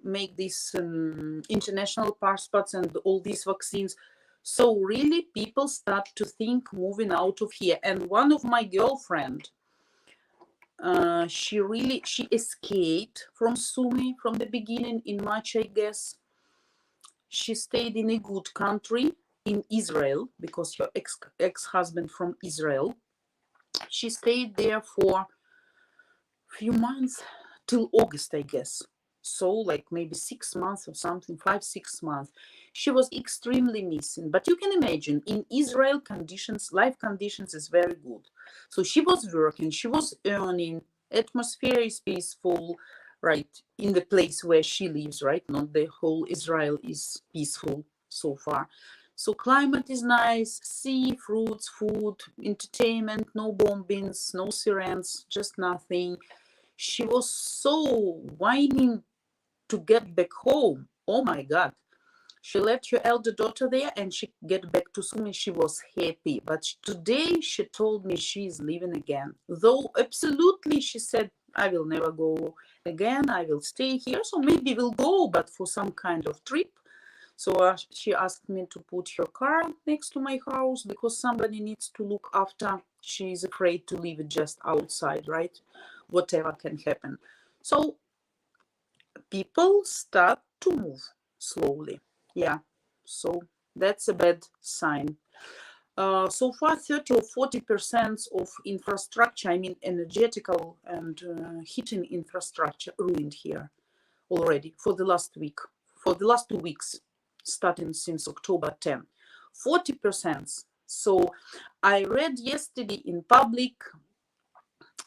make these international passports and all these vaccines. So really people start to think moving out of here. And one of my girlfriend, she escaped from Sumi from the beginning in March, I guess. She stayed in a good country in Israel because her ex-husband from Israel. She stayed there for a few months till August, I guess. So like maybe 6 months or something, 5-6 months. She was extremely missing. But you can imagine in Israel conditions, life conditions is very good. So she was working, she was earning, atmosphere is peaceful, right, in the place where she lives, right? Not the whole Israel is peaceful so far. So climate is nice, sea, fruits, food, entertainment, no bombings, no sirens, just nothing. She was so whining to get back home. Oh my God. She left her elder daughter there and she get back to Sumi. She was happy. But today she told me she is leaving again. Though absolutely she said, I will never go again. I will stay here. So maybe we'll go, but for some kind of trip. So she asked me to put her car next to my house because somebody needs to look after. She is afraid to leave it just outside, right? Whatever can happen. So people start to move slowly. Yeah, so that's a bad sign. So far, 30 or 40% of infrastructure, I mean energetical and heating infrastructure, ruined here already for the last week, for the last 2 weeks, starting since October 10. 40%. So I read yesterday in public,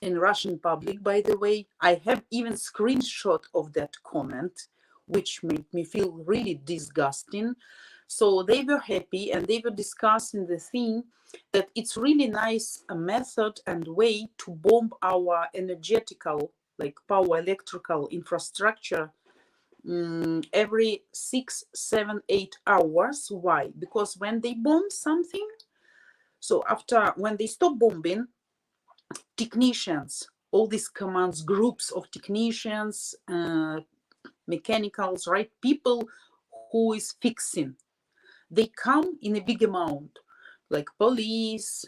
in Russian public, by the way, I have even screenshot of that comment, which made me feel really disgusting. So they were happy and they were discussing the thing that it's really nice a method and way to bomb our energetical, like power electrical infrastructure every 6, 7, 8 hours. Why? Because when they bomb something, so after, when they stop bombing, technicians, all these commands, groups of technicians, mechanicals, right? People who is fixing, they come in a big amount, like police,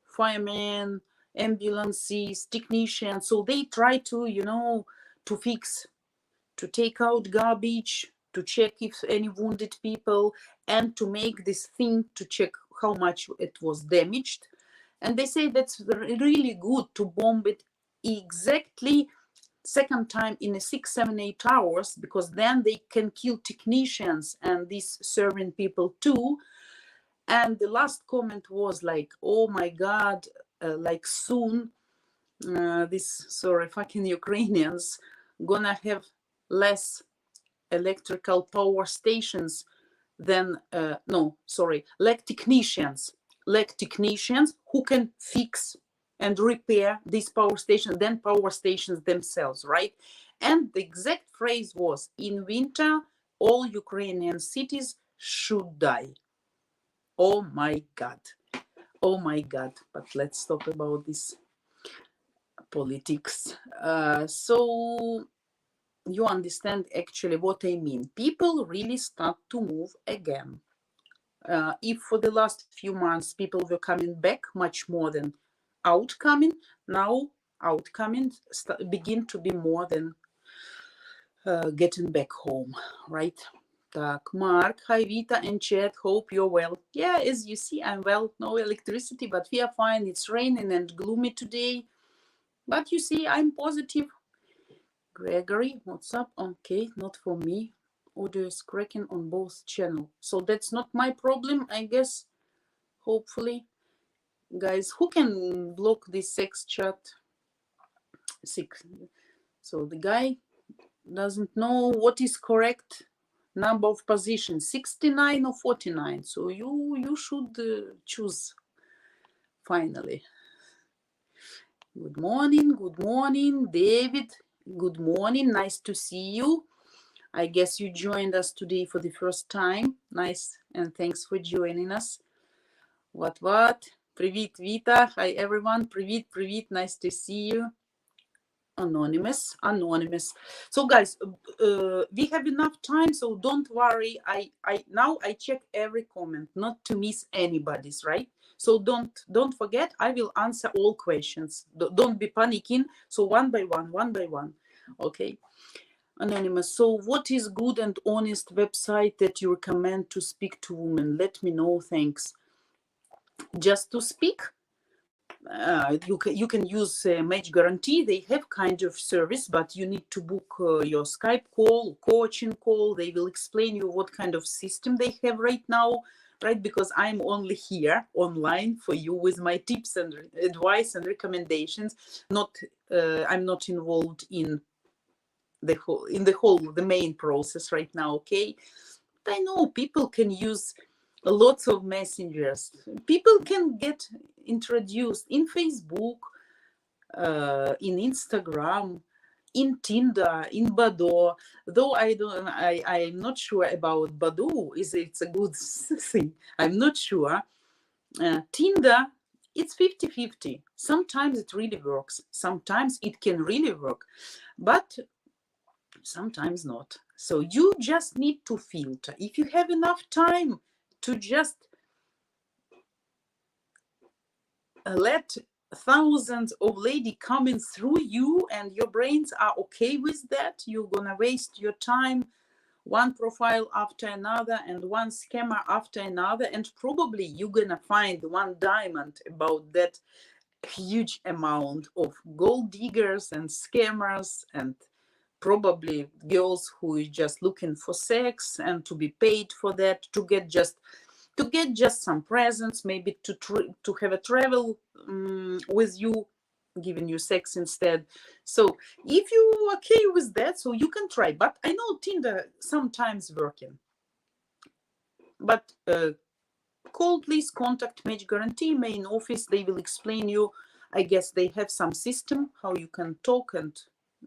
firemen, ambulances, technicians. So they try to, you know, to fix, to take out garbage, to check if any wounded people, and to make this thing, to check how much it was damaged. And they say that's really good to bomb it exactly second time in a 6, 7, 8 hours, because then they can kill technicians and these serving people too. And the last comment was like, oh my God, like soon this, sorry, fucking Ukrainians gonna have less electrical power stations than, no, sorry, like technicians who can fix and repair these power stations than power stations themselves, right? And the exact phrase was, in winter, all Ukrainian cities should die. Oh my God. Oh my God. But let's talk about this politics. So you understand actually what I mean. People really start to move again. If for the last few months people were coming back much more than outcoming, now outcoming begin to be more than getting back home, right? Mark, hi Vita and chat, hope you're well. Yeah, as you see, I'm well. No electricity, but we are fine. It's raining and gloomy today, but you see, I'm positive. Gregory, what's up? Okay, not for me. Audio is cracking on both channels, so that's not my problem, I guess. Hopefully, guys, who can block this sex chat? So the guy doesn't know what is correct number of positions, 69 or 49. So you should choose finally. Good morning, David. Good morning, nice to see you. I guess you joined us today for the first time. Nice, and thanks for joining us. What? Привіт, Vita. Hi everyone. Привіт, nice to see you. Anonymous. So guys, we have enough time, so don't worry. Now I check every comment, not to miss anybody's, right? So don't forget, I will answer all questions. Don't be panicking. So one by one. Okay. Anonymous. So what is good and honest website that you recommend to speak to women? Let me know. Thanks. Just to speak? You can use Match Guarantee. They have kind of service, but you need to book your Skype call, coaching call. They will explain you what kind of system they have right now, right? Because I'm only here online for you with my tips and advice and recommendations. I'm not involved in the main process right now. Okay, but I know people can use lots of messengers. People can get introduced in Facebook, in Instagram, in Tinder, in Badoo. Though I'm not sure about Badoo. It's a good thing? I'm not sure. Tinder, it's 50-50. Sometimes it really works. Sometimes it can really work, but sometimes not. So you just need to filter. If you have enough time to just let thousands of ladies coming through you and your brains are okay with that, you're gonna waste your time one profile after another and one scammer after another, and probably you're gonna find one diamond about that huge amount of gold diggers and scammers, and probably girls who is just looking for sex and to be paid for that, to get just some presents, maybe to have a travel with you, giving you sex instead. So if you okay with that, so you can try. But I know Tinder sometimes working. But call, please contact Match Guarantee main office. They will explain you. I guess they have some system how you can talk and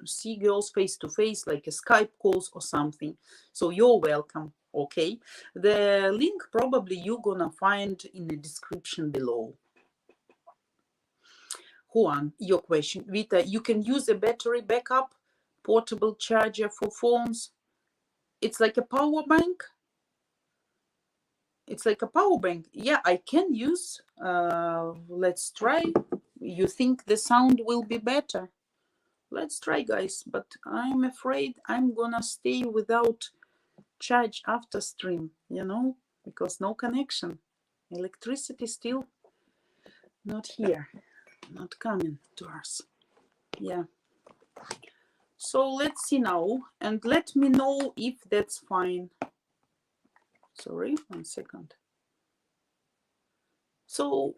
see girls face to face, like a Skype calls or something. So you're welcome. Okay, the link probably you're gonna find in the description below. Juan, your question. Vita, you can use a battery backup portable charger for phones. It's like a power bank. It's like a power bank. Yeah, I can use. Let's try. You think the sound will be better? Let's try, guys. But I'm afraid I'm gonna stay without charge after stream, you know, because no connection. Electricity still not here, not coming to us. Yeah. So let's see now, and let me know if that's fine. Sorry, 1 second. So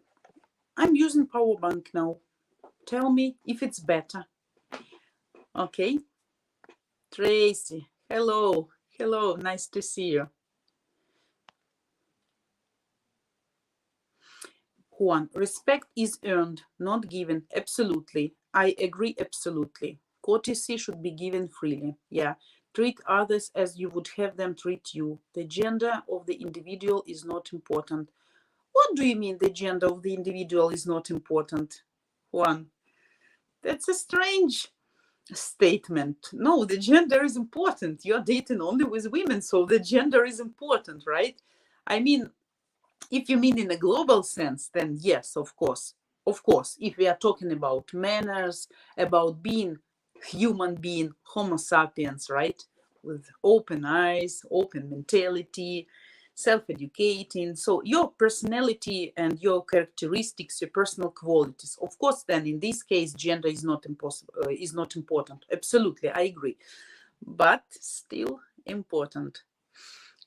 I'm using power bank now. Tell me if it's better. Okay. Tracy, hello. Hello, nice to see you. Juan, respect is earned, not given. Absolutely. I agree, absolutely. Courtesy should be given freely. Yeah. Treat others as you would have them treat you. The gender of the individual is not important. What do you mean the gender of the individual is not important? Juan, that's a strange statement. No, the gender is important. You're dating only with women, so the gender is important, right? I mean, if you mean in a global sense, then yes, of course. Of course, if we are talking about manners, about being human being, Homo sapiens, right? With open eyes, open mentality, self-educating. So your personality and your characteristics, your personal qualities. Of course, then in this case, gender is not important. Absolutely, I agree. But still important.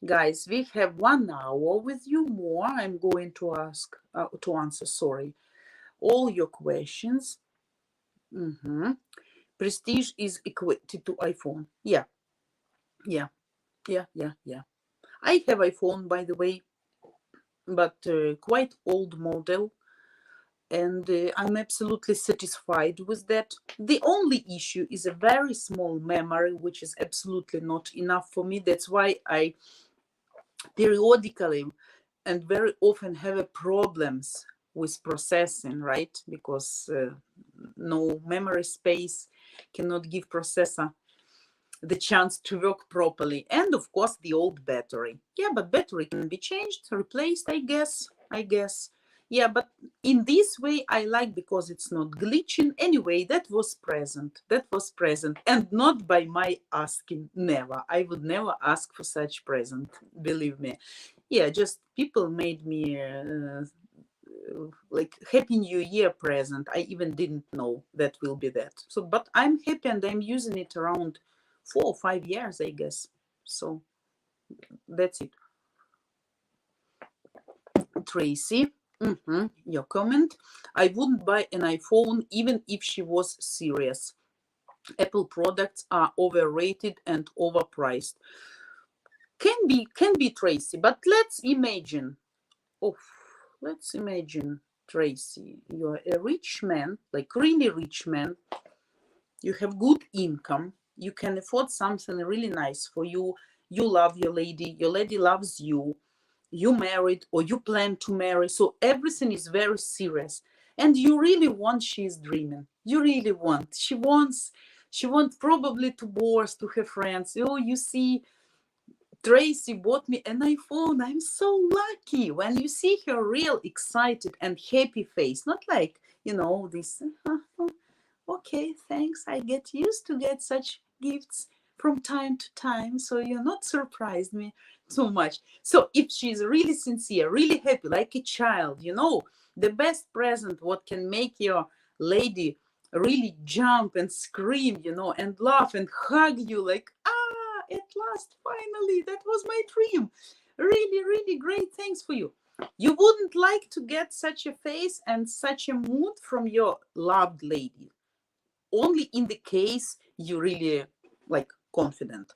Guys, we have 1 hour with you more. I'm going to answer, sorry, all your questions. Prestige is equated to iPhone. Yeah. I have iPhone, by the way, but quite old model, and I'm absolutely satisfied with that. The only issue is a very small memory, which is absolutely not enough for me. That's why I periodically and very often have problems with processing, right? Because no memory space cannot give processor the chance to work properly. And of course, the old battery. Yeah, but battery can be changed, replaced, I guess. Yeah, but in this way, I like, because it's not glitching. Anyway, that was present, and not by my asking. Never. I would never ask for such present, believe me. Yeah, just people made me like Happy New Year present. I even didn't know that will be that. So, but I'm happy, and I'm using it around 4 or 5 years, I guess. So that's it. Tracy, your comment. I wouldn't buy an iPhone even if she was serious. Apple products are overrated and overpriced. Can be, Tracy, but let's imagine. Let's imagine, Tracy, you're a rich man, like really rich man. You have good income. You can afford something really nice for you. You love your lady loves you. You married or you plan to marry. So everything is very serious. And you really want, she's dreaming. You really want. She wants probably to boast to her friends. Oh, you see, Tracy bought me an iPhone. I'm so lucky. When you see her real excited and happy face, not like, this, okay, thanks. I get used to get such gifts. from time to time, so you're not surprised me too much. So if she's really sincere, really happy, like a child, the best present what can make your lady really jump and scream, and laugh and hug you like, at last, finally, that was my dream. Really, really great, thanks for you. You wouldn't like to get such a face and such a mood from your loved lady, only in the case you really like confident.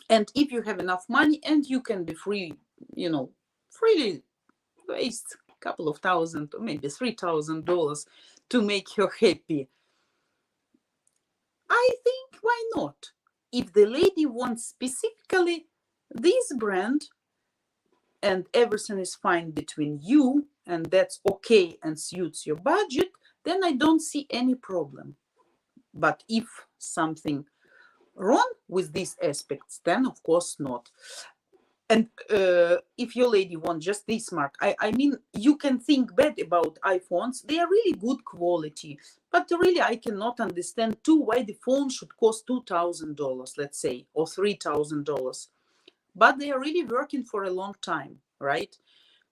And if you have enough money and you can be free, freely waste a couple of thousand or maybe $3,000 to make her happy, I think why not? If the lady wants specifically this brand and everything is fine between you and that's okay and suits your budget, then I don't see any problem. But if something wrong with these aspects, then of course not. And if your lady wants just this mark, I mean, you can think bad about iPhones. They are really good quality, but really I cannot understand too why the phone should cost $2,000, let's say, or $3,000. But they are really working for a long time, right?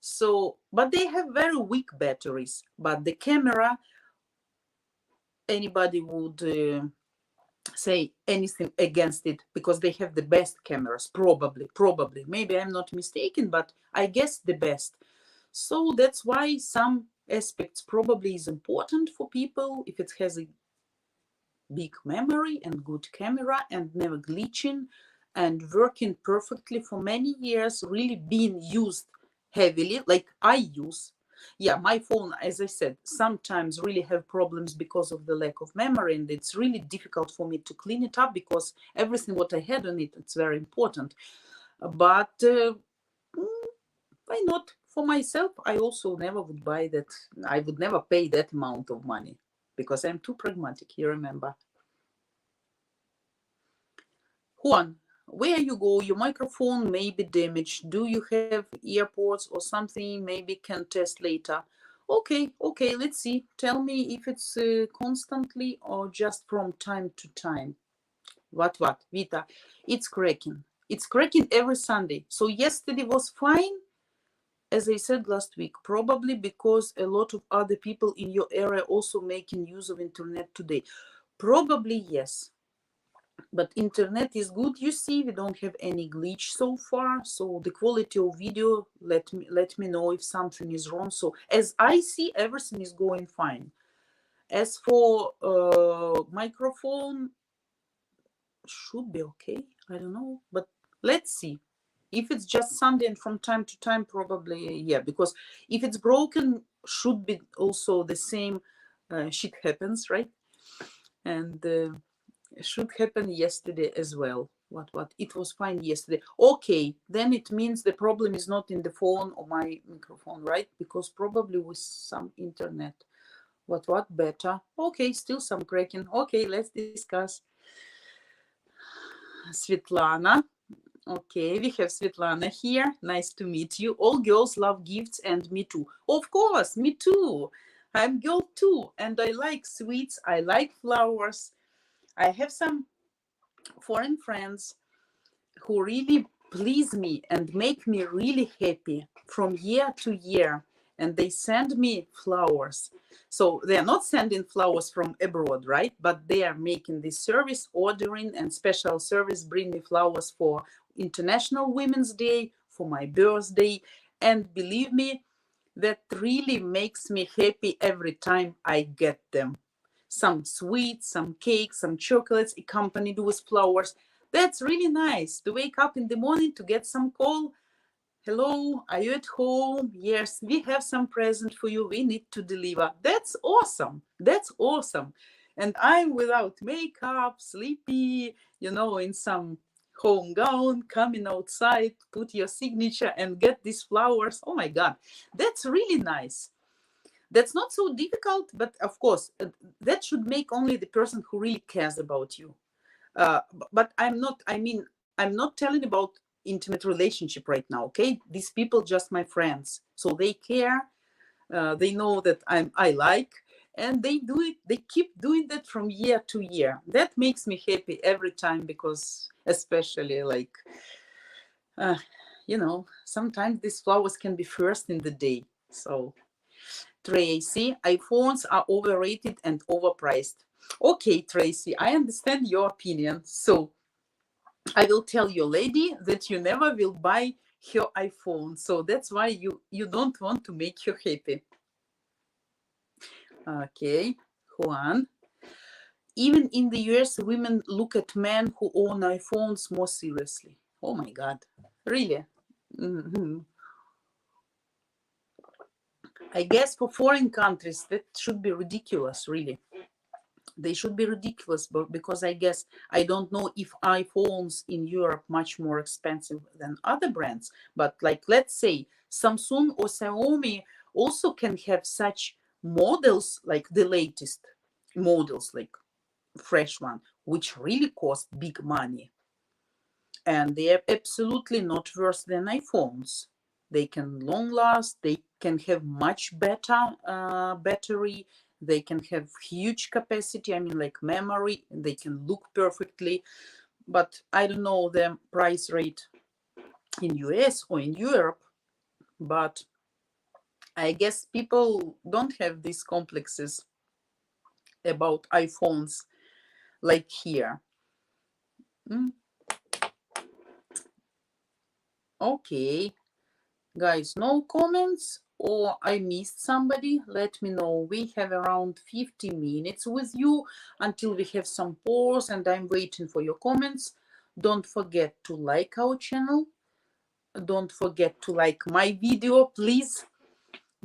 So, but they have very weak batteries. But the camera, anybody would say anything against it because they have the best cameras, probably. Maybe I'm not mistaken, but I guess the best. So that's why some aspects probably is important for people if it has a big memory and good camera and never glitching and working perfectly for many years, really being used heavily like I use. Yeah, my phone, as I said, sometimes really have problems because of the lack of memory, and it's really difficult for me to clean it up because everything what I had on it, it's very important. But why not? For myself, I also never would buy that. I would never pay that amount of money because I'm too pragmatic, you remember. Juan, where you go, your microphone may be damaged. Do you have earpods or something? Maybe can test later. Okay, let's see. Tell me if it's constantly or just from time to time. What, Vita? It's cracking. It's cracking every Sunday. So yesterday was fine, as I said last week, probably because a lot of other people in your area also making use of internet today. Probably yes. But internet is good, you see. We don't have any glitch so far, so the quality of video, let me know if something is wrong. So as I see, everything is going fine. As for microphone, should be okay, I don't know, but let's see. If it's just Sunday and from time to time, probably yeah, because if it's broken, should be also the same. Shit happens, right? And should happen yesterday as well. What it was fine yesterday. Okay, then it means the problem is not in the phone or my microphone, right? Because probably with some internet. What better? Okay, still some cracking. Okay, let's discuss. Svetlana. Okay, we have Svetlana here. Nice to meet you. All girls love gifts and me too. Of course, me too. I'm girl too, and I like sweets. I like flowers. I have some foreign friends who really please me and make me really happy from year to year. And they send me flowers. So they are not sending flowers from abroad, right? But they are making this service, ordering and special service, bring me flowers for International Women's Day, for my birthday. And believe me, that really makes me happy every time I get them. Some sweets, some cakes, some chocolates accompanied with flowers. That's really nice to wake up in the morning to get some call. Hello, are you at home? Yes, we have some present for you. We need to deliver. That's awesome. That's awesome. And I'm without makeup, sleepy, in some home gown, coming outside, put your signature and get these flowers. Oh my God, that's really nice. That's not so difficult, but of course, that should make only the person who really cares about you. But I'm not telling about intimate relationship right now, okay? These people just my friends. So they care, they know that I like, and they do it, they keep doing that from year to year. That makes me happy every time, because especially like you know, sometimes these flowers can be first in the day. So Tracy, iPhones are overrated and overpriced. Okay, Tracy, I understand your opinion. So I will tell your lady that you never will buy her iPhone. So that's why you don't want to make her happy. Okay, Juan. Even in the US, women look at men who own iPhones more seriously. Oh my God, really? Mm-hmm. I guess for foreign countries, that should be ridiculous, really. They should be ridiculous, but because I guess I don't know if iPhones in Europe much more expensive than other brands, but like let's say Samsung or Xiaomi also can have such models, like the latest models, like fresh one, which really cost big money, and they are absolutely not worse than iPhones. They can long last, they can have much better battery, they can have huge capacity, I mean like memory, they can look perfectly. But I don't know the price rate in US or in Europe, but I guess people don't have these complexes about iPhones like here. Okay, guys, no comments or I missed somebody? Let me know. We have around 50 minutes with you until we have some pause, and I'm waiting for your comments. Don't forget to like our channel. Don't forget to like my video, please.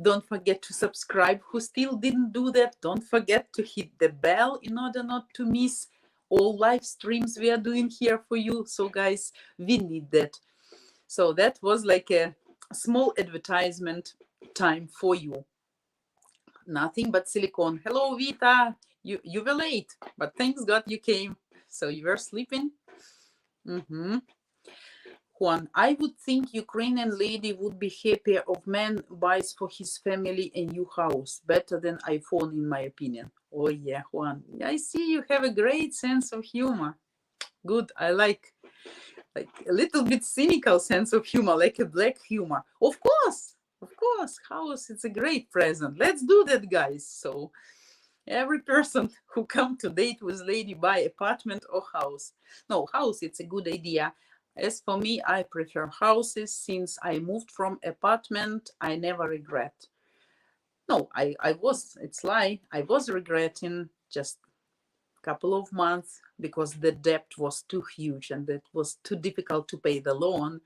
Don't forget to subscribe who still didn't do that. Don't forget to hit the bell in order not to miss all live streams we are doing here for you. So guys, we need that. So that was like a small advertisement time for you. Nothing but silicone. Hello, Vita. You were late, but thanks God you came. So you were sleeping? Mm-hmm. Juan, I would think Ukrainian lady would be happier of man buys for his family a new house. Better than iPhone, in my opinion. Oh yeah, Juan. I see you have a great sense of humor. Good, I like a little bit cynical sense of humor, like a black humor. Of course, house, it's a great present. Let's do that, guys. So every person who come to date with lady buy apartment or house. No, house, it's a good idea. As for me, I prefer houses. Since I moved from apartment, I never regret. No, it's lie. I was regretting just couple of months because the debt was too huge and it was too difficult to pay the loan.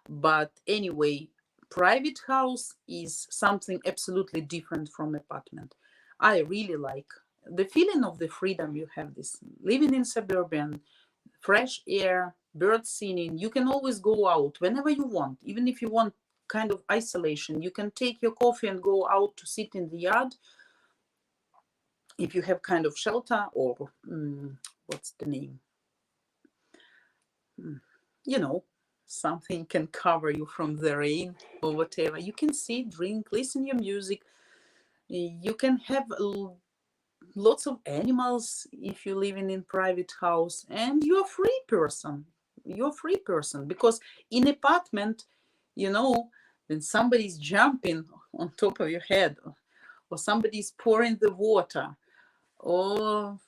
But anyway, private house is something absolutely different from apartment. I really like the feeling of the freedom you have, this living in suburban, fresh air, birds singing. You can always go out whenever you want, even if you want kind of isolation. You can take your coffee and go out to sit in the yard. If you have kind of shelter or what's the name? You know, something can cover you from the rain or whatever. You can sit, drink, listen your music. You can have lots of animals if you live in private house, and you're a free person. You're a free person, because in apartment, you know, when somebody's jumping on top of your head, or somebody's pouring the water, or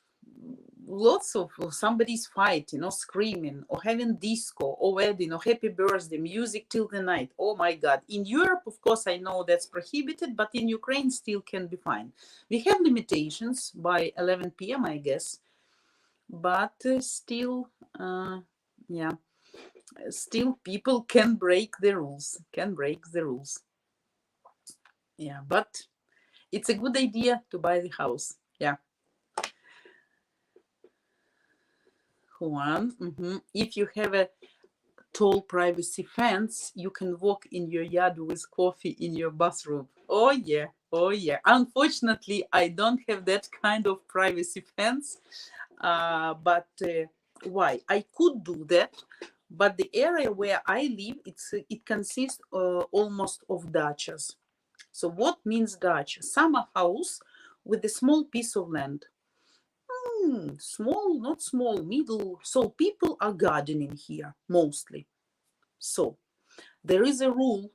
somebody's fighting or screaming or having disco or wedding or happy birthday music till the night. Oh my God. In Europe, of course, I know that's prohibited, but in Ukraine still can be fine. We have limitations by 11 p.m., I guess, but still people can break the rules, yeah, but it's a good idea to buy the house. Yeah. One, if you have a tall privacy fence, you can walk in your yard with coffee in your bathroom. Oh yeah. Unfortunately, I don't have that kind of privacy fence, but why? I could do that, but the area where I live, it consists almost of dachas. So what means dacha? Summer house with a small piece of land. Small, not small, middle. So people are gardening here mostly. So there is a rule.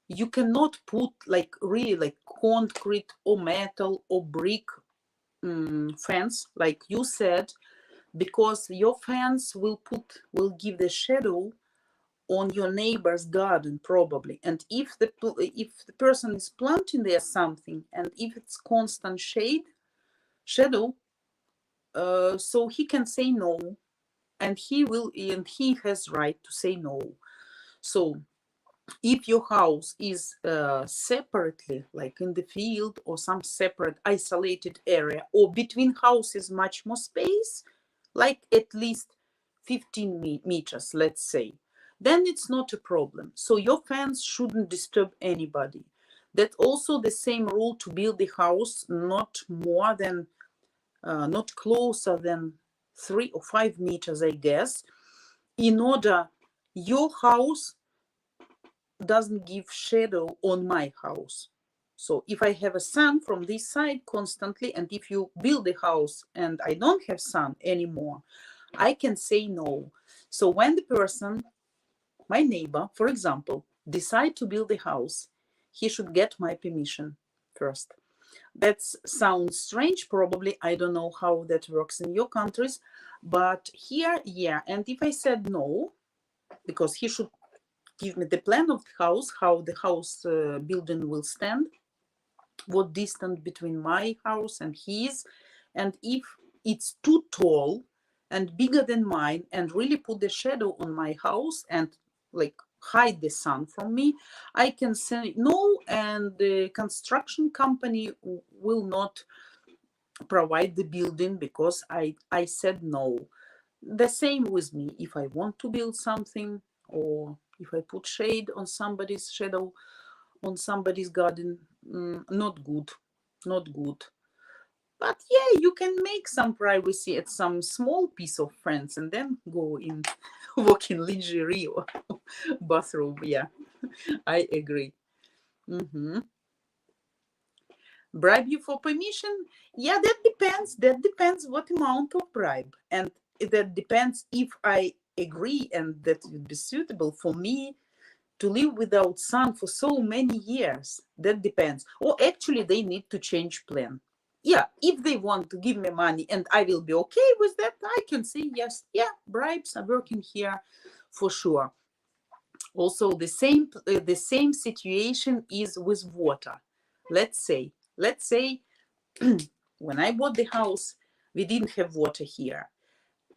You cannot put like really like concrete or metal or brick fence, like you said, because your fence will give the shadow on your neighbor's garden probably. And if the person is planting there something, and if it's constant shadow, so he can say no, and he has right to say no. So if your house is separately, like in the field or some separate isolated area, or between houses much more space, like at least 15 meters, let's say, then it's not a problem. So your fence shouldn't disturb anybody. That's also the same rule to build the house not more than, not closer than 3 or 5 meters, I guess, in order your house doesn't give shadow on my house. So if I have a sun from this side constantly, and if you build a house and I don't have sun anymore, I can say no. So when the person, my neighbor, for example, decide to build a house, he should get my permission first. That sounds strange, probably. I don't know how that works in your countries, but here, yeah. And if I said no, because he should give me the plan of the house, how the house building will stand, what distance between my house and his, and if it's too tall and bigger than mine and really put the shadow on my house and like hide the sun from me, I can say no, and the construction company will not provide the building because I said no. The same with me. If I want to build something, or if I put shade on somebody's shadow on somebody's garden, not good, not good. But yeah, you can make some privacy at some small piece of fence and then go in, walk in lingerie or bathroom. Yeah, I agree. Bribe you for permission? Yeah, that depends. That depends what amount of bribe. And that depends if I agree and that would be suitable for me to live without sun for so many years. That depends. Or actually they need to change plan. Yeah, if they want to give me money and I will be okay with that, I can say yes. Yeah, bribes are working here for sure. Also, the same situation is with water. Let's say when I bought the house, we didn't have water here,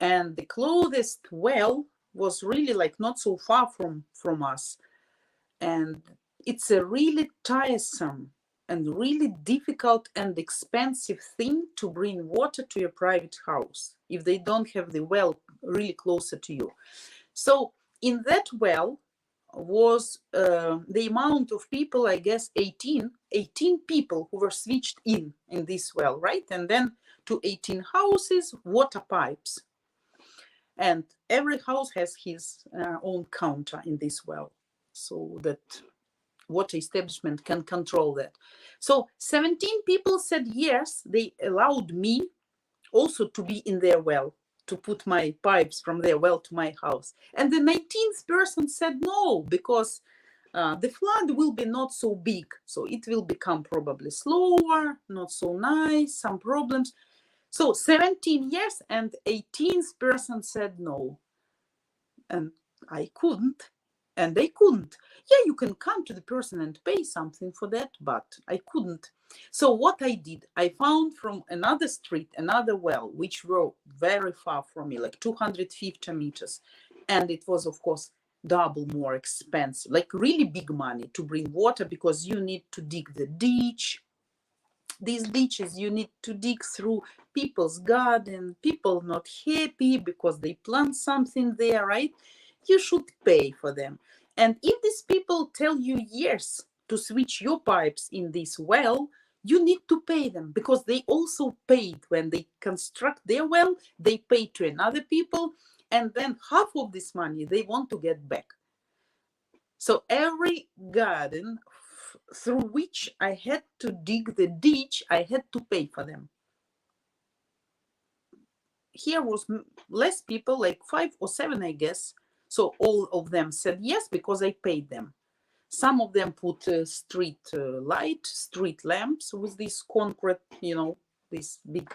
and the closest well was really like not so far from us, and it's a really tiresome and really difficult and expensive thing to bring water to your private house if they don't have the well really closer to you. So in that well was the amount of people, I guess 18 people who were switched in this well, right? And then to 18 houses, water pipes. And every house has his own counter in this well, so that water establishment can control that. So 17 people said yes, they allowed me also to be in their well, to put my pipes from their well to my house. And the 19th person said no, because the flood will be not so big. So it will become probably slower, not so nice, some problems. So 17 yes, and 18th person said no. And I couldn't, and they couldn't. Yeah, you can come to the person and pay something for that, but I couldn't. So what I did, I found from another street, another well, which were very far from me, like 250 meters. And it was, of course, double more expensive, like really big money to bring water, because you need to dig the ditch. These ditches you need to dig through people's garden. People not happy because they plant something there, right? You should pay for them. And if these people tell you yes to switch your pipes in this well, you need to pay them, because they also paid when they construct their well. They pay to another people, and then half of this money they want to get back. So every garden through which I had to dig the ditch, I had to pay for them. Here was less people, like 5 or 7, I guess. So all of them said yes because I paid them. Some of them put street light, street lamps with this concrete, you know, this big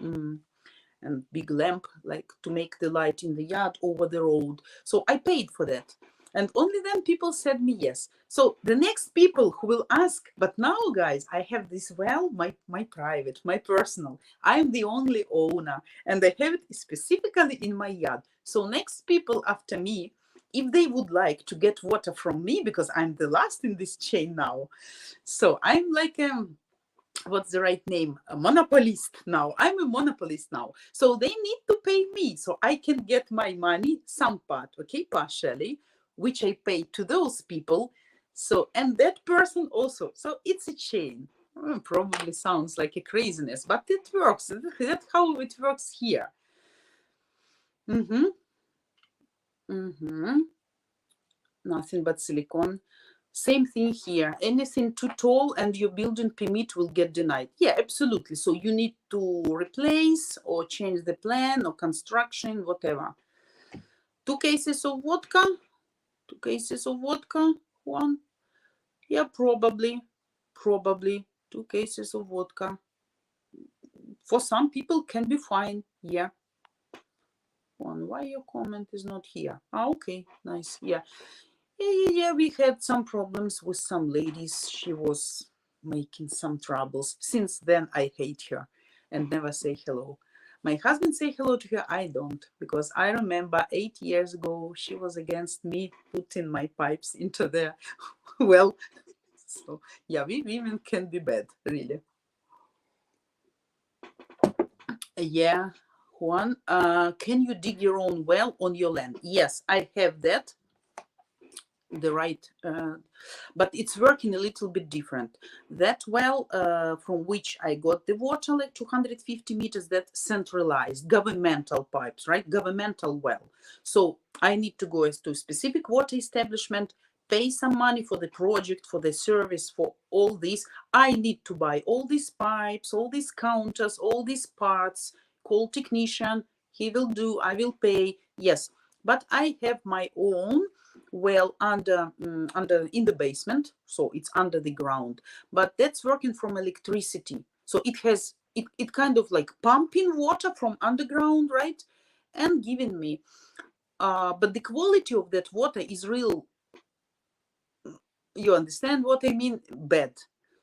and big lamp, like to make the light in the yard over the road. So I paid for that. And only then people said me yes. So the next people who will ask, but now guys, I have this well, my private, my personal. I'm the only owner and I have it specifically in my yard. So next people after me, if they would like to get water from me, because I'm the last in this chain now. So I'm like, what's the right name? A monopolist now. I'm a monopolist now. So they need to pay me so I can get my money, some part, okay, partially, which I pay to those people. So, and that person also. So it's a chain. Probably sounds like a craziness, but it works. That's how it works here. Nothing but silicone. Same thing here. Anything too tall and your building permit will get denied. Yeah, absolutely. So you need to replace or change the plan or construction, whatever. 2 cases of vodka. 2 cases of vodka. 1. Yeah, probably 2 cases of vodka. For some people can be fine. Yeah. 1. Why your comment is not here? Okay, nice. Yeah. Yeah, we had some problems with some ladies. She was making some troubles. Since then, I hate her and never say hello. My husband say hello to her, I don't, because I remember 8 years ago, she was against me putting my pipes into the well. So yeah, we women can be bad, really. Yeah, Juan, can you dig your own well on your land? Yes, I have that. The right, but it's working a little bit different. That well, from which I got the water, like 250 meters, that centralized governmental pipes, right? Governmental well. So I need to go to a specific water establishment, pay some money for the project, for the service, for all this. I need to buy all these pipes, all these counters, all these parts, call technician, he will do, I will pay. Yes, but I have my own well under in the basement, so it's under the ground, but that's working from electricity. So it has it kind of like pumping water from underground, right, and giving me but the quality of that water is real, you understand what I mean, bad.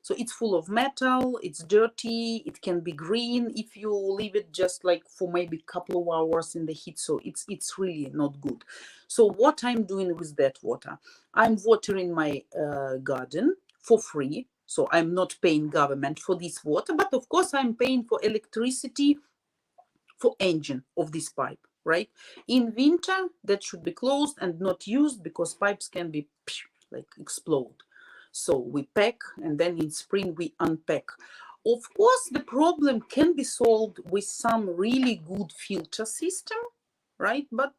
So it's full of metal, it's dirty, it can be green if you leave it just like for maybe a couple of hours in the heat. So it's really not good. So what I'm doing with that water, I'm watering my garden for free. So I'm not paying government for this water, but of course I'm paying for electricity for engine of this pipe, right? In winter, that should be closed and not used because pipes can be like explode. So we pack and then in spring we unpack. Of course, the problem can be solved with some really good filter system, right? But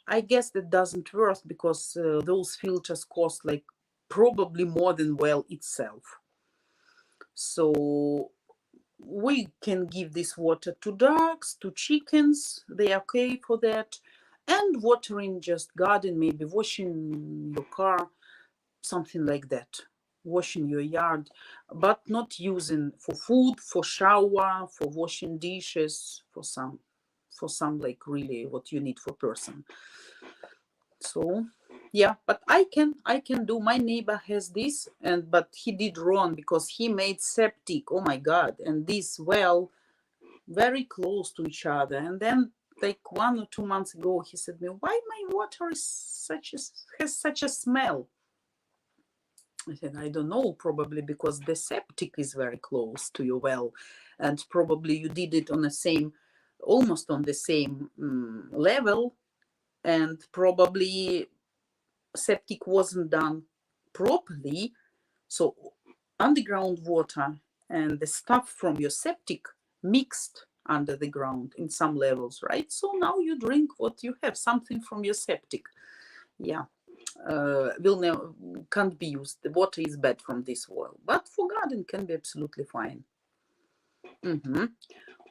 I guess that doesn't work because those filters cost like probably more than well itself. So we can give this water to dogs, to chickens, they are okay for that. And watering just garden, maybe washing your car, something like that. Washing your yard, but not using for food, for shower, for washing dishes, for some like really what you need for person. So yeah, but I can do. My neighbor has this, and but he did wrong because he made septic. Oh my God! And this well very close to each other. And then like 1 or 2 months ago, he said to me, "Why my water is has such a smell?" I said, I don't know, probably because the septic is very close to your well, and probably you did it on the same, almost on the same level, and probably septic wasn't done properly. So underground water and the stuff from your septic mixed under the ground in some levels, right? So now you drink what you have, something from your septic. Yeah. can't be used. The water is bad from this well, but for garden can be absolutely fine.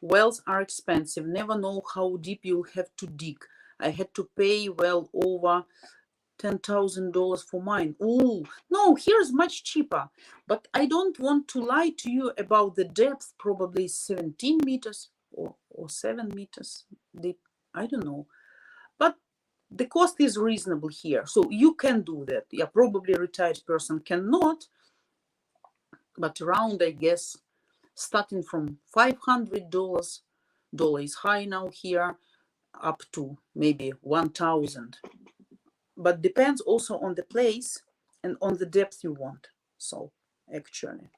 Wells are expensive. Never know how deep you'll have to dig. I had to pay well over $10,000 for mine. Oh, no, here's much cheaper. But I don't want to lie to you about the depth, probably 17 meters or 7 meters deep. I don't know. But the cost is reasonable here. So you can do that. Yeah, probably a retired person cannot. But around, I guess, starting from $500, dollar is high now here, up to maybe 1,000. But depends also on the place and on the depth you want. So actually,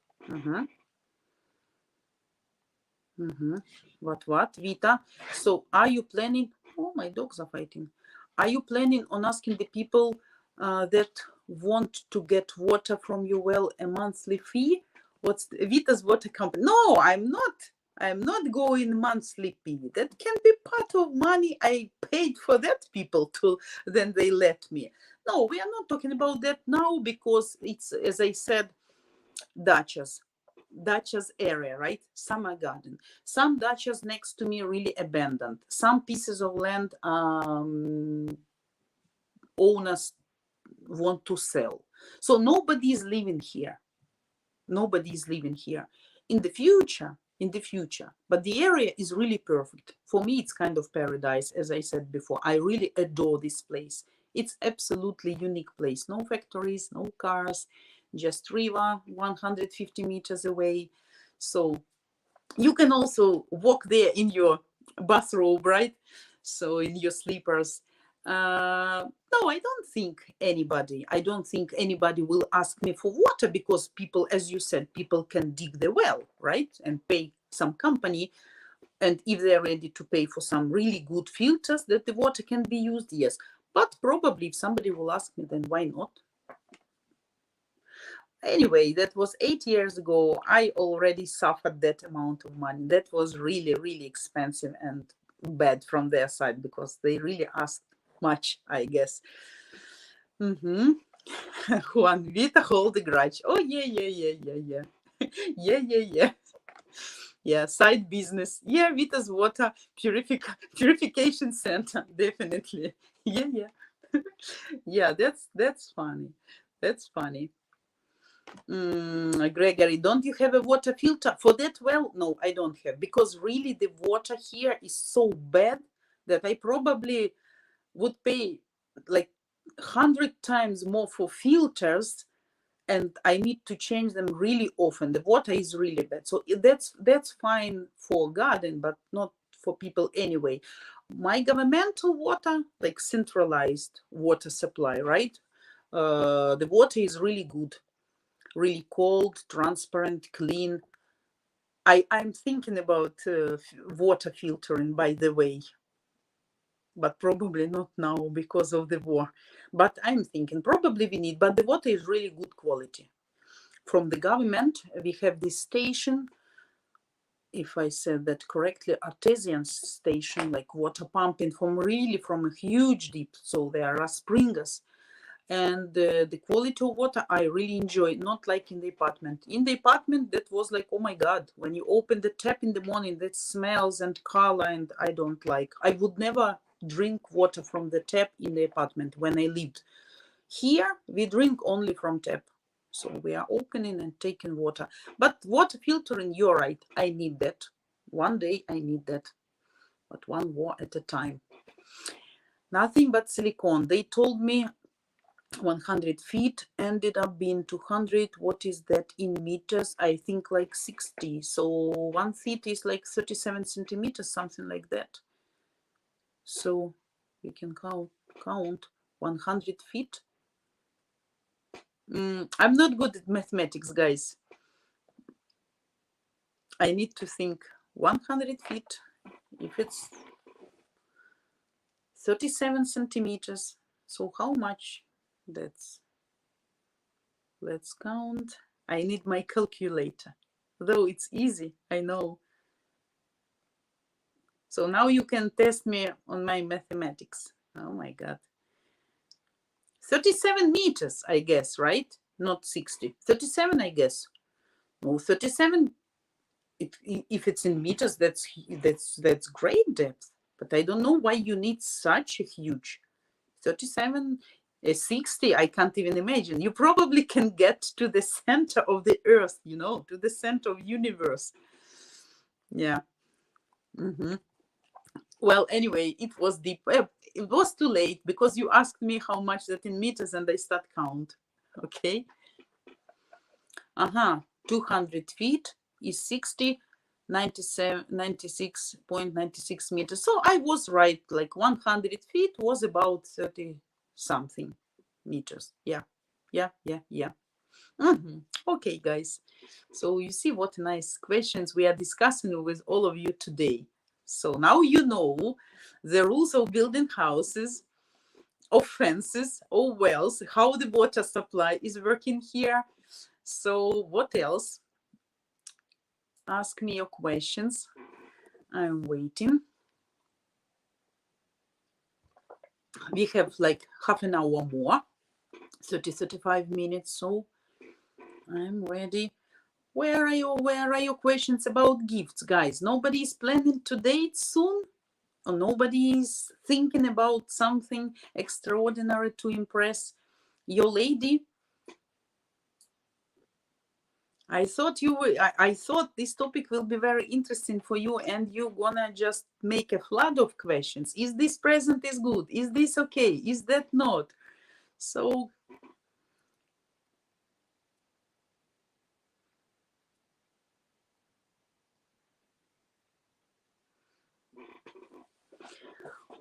what Vita? So are you planning? Oh, my dogs are fighting. Are you planning on asking the people that want to get water from your well a monthly fee? What's Vita's water company? No, I'm not. I'm not going monthly fee. That can be part of money I paid for that people to, then they let me. No, we are not talking about that now because it's, as I said, Dachas area, right? Summer garden. Some dachas next to me really abandoned. Some pieces of land owners want to sell. So nobody is living here. Nobody is living here. In the future, but the area is really perfect. For me, it's kind of paradise, as I said before. I really adore this place. It's absolutely unique place. No factories, no cars, just river 150 meters away. So you can also walk there in your bathrobe, right? So in your slippers. No, I don't think anybody will ask me for water because people, as you said, people can dig the well, right? And pay some company. And if they're ready to pay for some really good filters that the water can be used, yes. But probably if somebody will ask me, then why not? Anyway, that was 8 years ago. I already suffered that amount of money. That was really, really expensive and bad from their side because they really asked much, I guess. Juan Vita hold the grudge. Oh, yeah. Yeah, side business. Yeah, Vita's water purification center, definitely. Yeah. Yeah, that's funny. That's funny. Gregory, don't you have a water filter for that well? No, I don't have, because really the water here is so bad that I probably would pay like 100 times more for filters, and I need to change them really often. The water is really bad. So that's fine for garden, but not for people anyway. My governmental water, like centralized water supply, right? The water is really good, really cold, transparent, clean. I'm thinking about water filtering, by the way, but probably not now because of the war. But I'm thinking probably we need, but the water is really good quality. From the government, we have this station, if I said that correctly, artesian station, like water pumping from a huge deep. So there are springers. And the quality of water I really enjoy, not like in the apartment. In the apartment, that was like, oh my God, when you open the tap in the morning, that smells and color, and I don't like. I would never drink water from the tap in the apartment when I lived. Here, we drink only from tap. So we are opening and taking water. But water filtering, you're right, I need that. One day I need that, but one war at a time. Nothing but silicone. They told me 100 feet, ended up being 200. What is that in meters? I think like 60. So 1 feet is like 37 centimeters, something like that. So we can count 100 feet. I'm not good at mathematics, guys. I need to think. 100 feet, if it's 37 centimeters, so how much? Let's count. I need my calculator, though it's easy, I know. So now you can test me on my mathematics. Oh my God. 37 meters, I guess, right? Not 60. 37, I guess. No, 37. If it's in meters, that's great depth. But I don't know why you need such a huge 37. 60, I can't even imagine. You probably can get to the center of the earth, you know, to the center of universe. Yeah. Well, anyway, it was deep. It was too late because you asked me how much that in meters and I start count. Okay. 200 feet is 60, 96.96 meters. So I was right, like 100 feet was about 30 something meters. Yeah. Okay, guys. So you see what nice questions we are discussing with all of you today. So now you know the rules of building houses, of fences, of wells, how the water supply is working here. So what else? Ask me your questions. I'm waiting. We have like half an hour more, 35 minutes. So I'm ready. Where are your questions about gifts, guys? Nobody is planning to date soon? Or nobody is thinking about something extraordinary to impress your lady? I thought I thought this topic will be very interesting for you, and you're gonna just make a flood of questions. Is this present is good? Is this okay? Is that not? So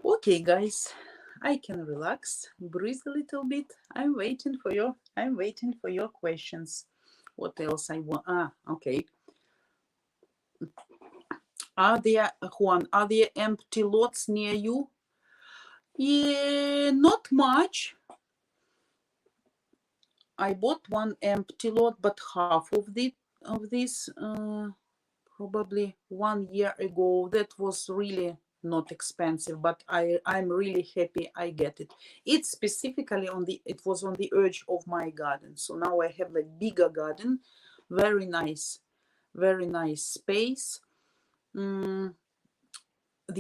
okay, guys, I can relax, breathe a little bit. I'm waiting for your questions. What else I want? Okay. Are there, Juan, are there empty lots near you? Yeah, not much. I bought one empty lot, but half of this probably 1 year ago. That was really not expensive, but I'm really happy I get it. It's specifically it was on the edge of my garden. So now I have like bigger garden, very nice space. The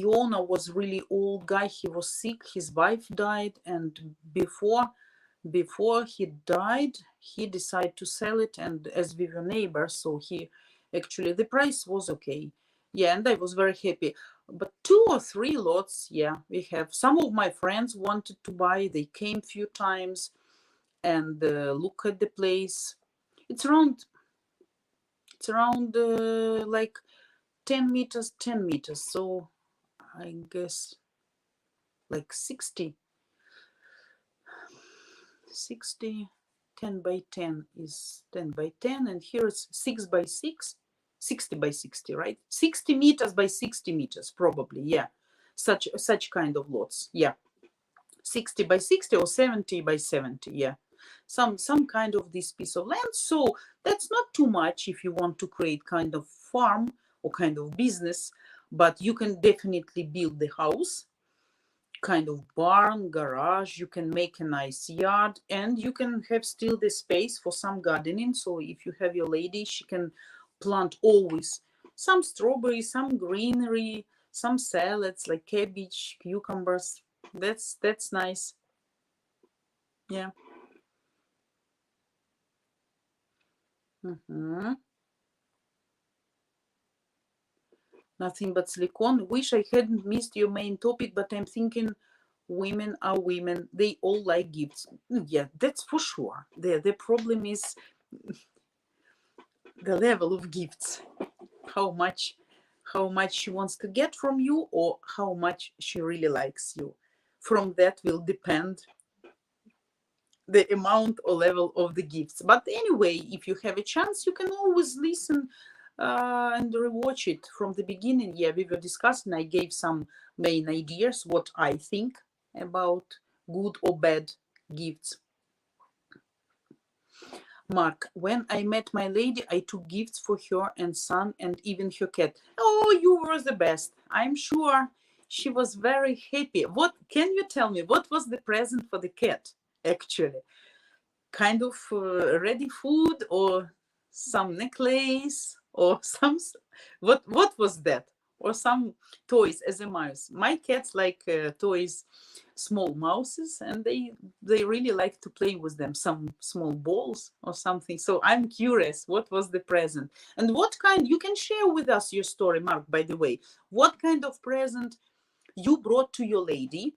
owner was really old guy. He was sick. His wife died, and before he died, he decided to sell it. And as we were neighbors, so he actually the price was okay. Yeah, and I was very happy. But 2 or 3 lots, yeah, we have. Some of my friends wanted to buy. They came few times and look at the place. It's around like 10 meters. So I guess like 60, 10 by 10 is 10 by 10, and here it's 6 by 6, 60 by 60, right? 60 meters by 60 meters, probably, yeah. Such kind of lots, yeah. 60 by 60 or 70 by 70, yeah. Some kind of this piece of land. So that's not too much if you want to create kind of farm or kind of business, but you can definitely build the house, kind of barn, garage. You can make a nice yard, and you can have still the space for some gardening. So if you have your lady, she can plant always some strawberries, some greenery, some salads like cabbage, cucumbers. That's nice. Yeah. Nothing but silicone. Wish I hadn't missed your main topic, but I'm thinking women are women. They all like gifts. Yeah, that's for sure. The problem is the level of gifts. How much she wants to get from you, or how much she really likes you. From that will depend the amount or level of the gifts. But anyway, if you have a chance, you can always listen and rewatch it from the beginning. Yeah, we were discussing. I gave some main ideas what I think about good or bad gifts. Mark, when I met my lady, I took gifts for her and son and even her cat. Oh, you were the best. I'm sure she was very happy. What can you tell me? What was the present for the cat? actually? Kind of ready food, or some necklace, or some, what was that? Or some toys as a mouse. My cats like toys, small mouses, and they really like to play with them, some small balls or something. So I'm curious, what was the present? And what kind, you can share with us your story, Mark, by the way. What kind of present you brought to your lady?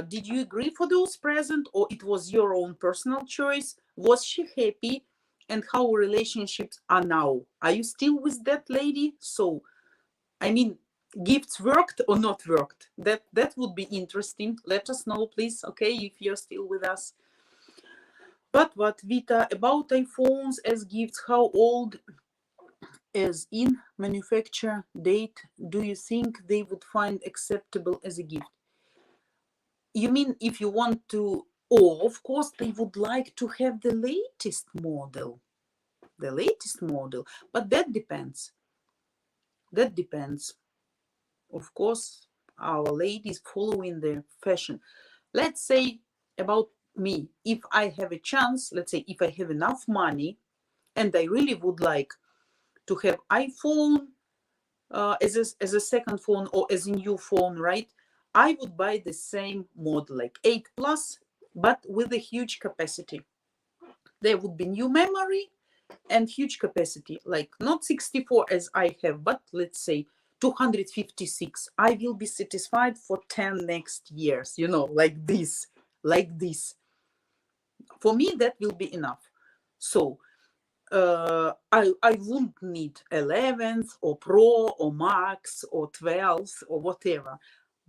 Did you agree for those present, or it was your own personal choice? Was she happy? And how relationships are now? Are you still with that lady? So, I mean, gifts worked or not worked? That would be interesting. Let us know, please, okay, if you're still with us. But what, Vita, about iPhones as gifts, how old as in manufacture date do you think they would find acceptable as a gift? You mean if you want to, oh, of course, they would like to have the latest model. The latest model. But that depends. That depends. Of course, our ladies following the fashion. Let's say about me, if I have a chance, let's say if I have enough money and I really would like to have iPhone as a second phone or as a new phone, right? I would buy the same model, like 8 Plus, but with a huge capacity. There would be new memory and huge capacity, like not 64 as I have, but let's say 256. I will be satisfied for 10 next years, you know, like this, like this. For me, that will be enough. So I wouldn't need 11th or Pro or Max or 12th or whatever.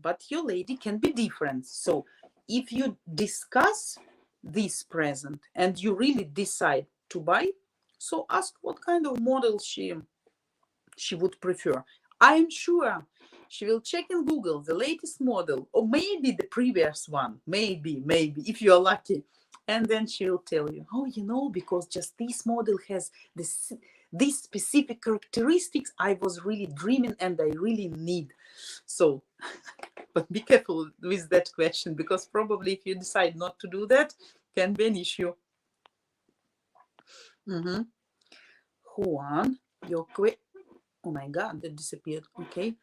But your lady can be different. So if you discuss this present and you really decide to buy, so ask what kind of model she would prefer. I'm sure she will check in Google the latest model, or maybe the previous one, maybe, if you're lucky. And then she will tell you, oh, you know, because just this model has these specific characteristics I was really dreaming and I really need. So, but be careful with that question, because probably if you decide not to do that, can be an issue. Juan, your oh my God, that disappeared. Okay.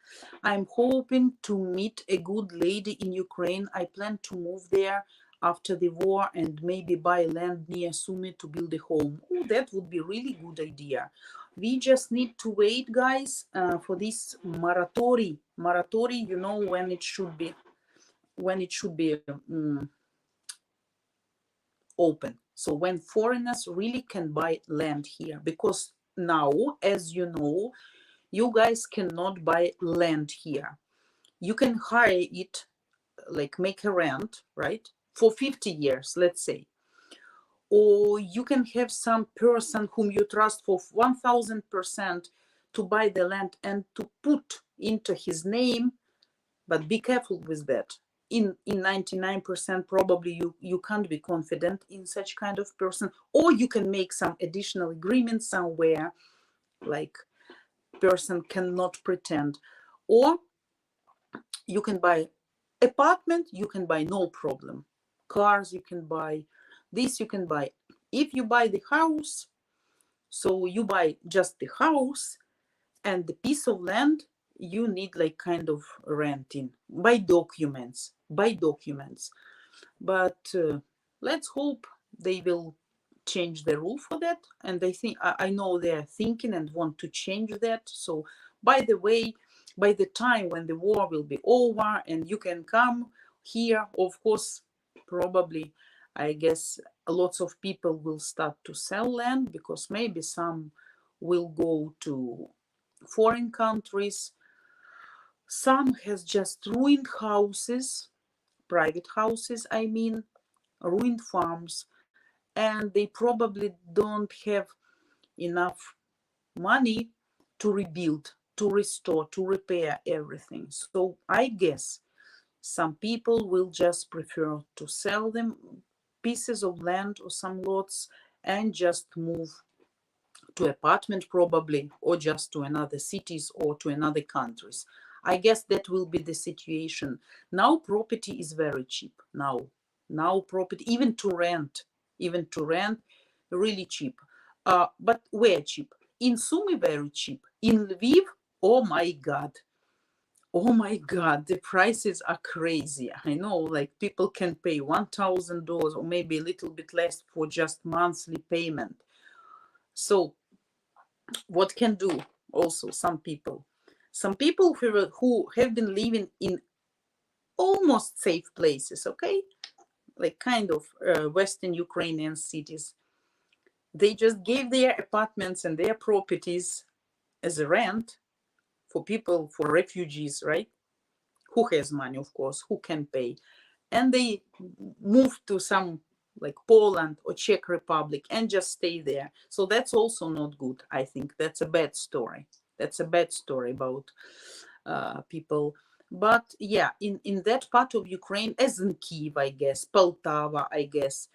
I'm hoping to meet a good lady in Ukraine. I plan to move there after the war and maybe buy land near Sumy to build a home. Oh, that would be really good idea. We just need to wait, guys, for this moratorium. Moratorium, you know, when it should be open. So when foreigners really can buy land here, because now, as you know, you guys cannot buy land here. You can hire it, like make a rent, right? For 50 years, let's say. Or you can have some person whom you trust for 1000% to buy the land and to put into his name. But be careful with that. In 99%, probably you can't be confident in such kind of person. Or you can make some additional agreement somewhere, like person cannot pretend. Or you can buy apartment, you can buy no problem. Cars you can buy, this you can buy. If you buy the house, so you buy just the house and the piece of land, you need like kind of renting by documents. But let's hope they will change the rule for that. And I know they are thinking and want to change that. So by the way, by the time when the war will be over and you can come here, of course, probably, I guess lots of people will start to sell land, because maybe some will go to foreign countries. Some has just ruined houses, private houses, I mean, ruined farms, and they probably don't have enough money to rebuild, to restore, to repair everything. So I guess some people will just prefer to sell them pieces of land or some lots and just move to apartment probably, or just to another cities or to another countries. I guess that will be the situation. Now property is very cheap. Now Now property, even to rent, really cheap. But where cheap? In Sumy, very cheap. In Lviv, oh my God. Oh my God, the prices are crazy. I know, like people can pay $1,000 or maybe a little bit less for just monthly payment. So what can do also some people who have been living in almost safe places, okay, like kind of Western Ukrainian cities, they just gave their apartments and their properties as a rent for people, for refugees, right? Who has money, of course, who can pay. And they moved to some like Poland or Czech Republic and just stay there. So that's also not good. I think that's a bad story. That's a bad story about people. But yeah, in that part of Ukraine, as in Kiev, I guess, Poltava, I guess,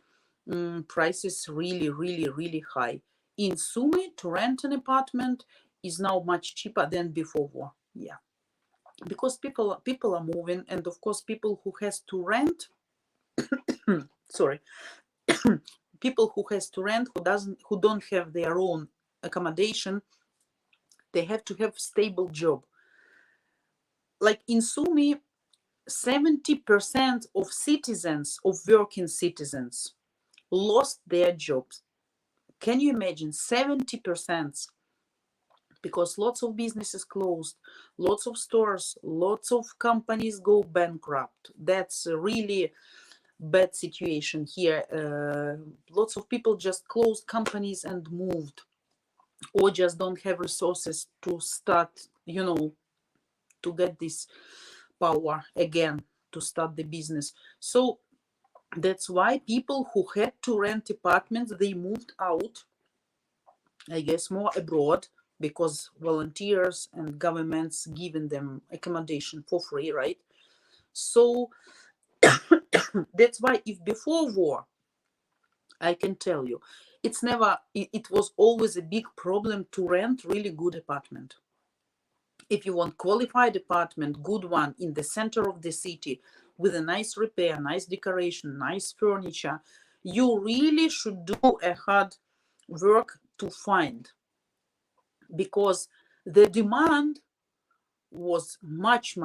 prices really high. In Sumy, to rent an apartment is now much cheaper than before war. Yeah, because people are moving, and of course people who has to rent sorry people who has to rent, who don't have their own accommodation, they have to have stable job. Like in Sumy, 70% of citizens, of working citizens, lost their jobs. Can you imagine? 70%. Because lots of businesses closed, lots of stores, lots of companies go bankrupt. That's a really bad situation here. Lots of people just closed companies and moved, or just don't have resources to start, to get this power again, to start the business. So that's why people who had to rent apartments, they moved out, I guess, more abroad, because volunteers and governments giving them accommodation for free, right? So that's why, if before war, I can tell you, it was always a big problem to rent really good apartment. If you want qualified apartment, good one in the center of the city with a nice repair, nice decoration, nice furniture, you really should do a hard work to find, because the demand was much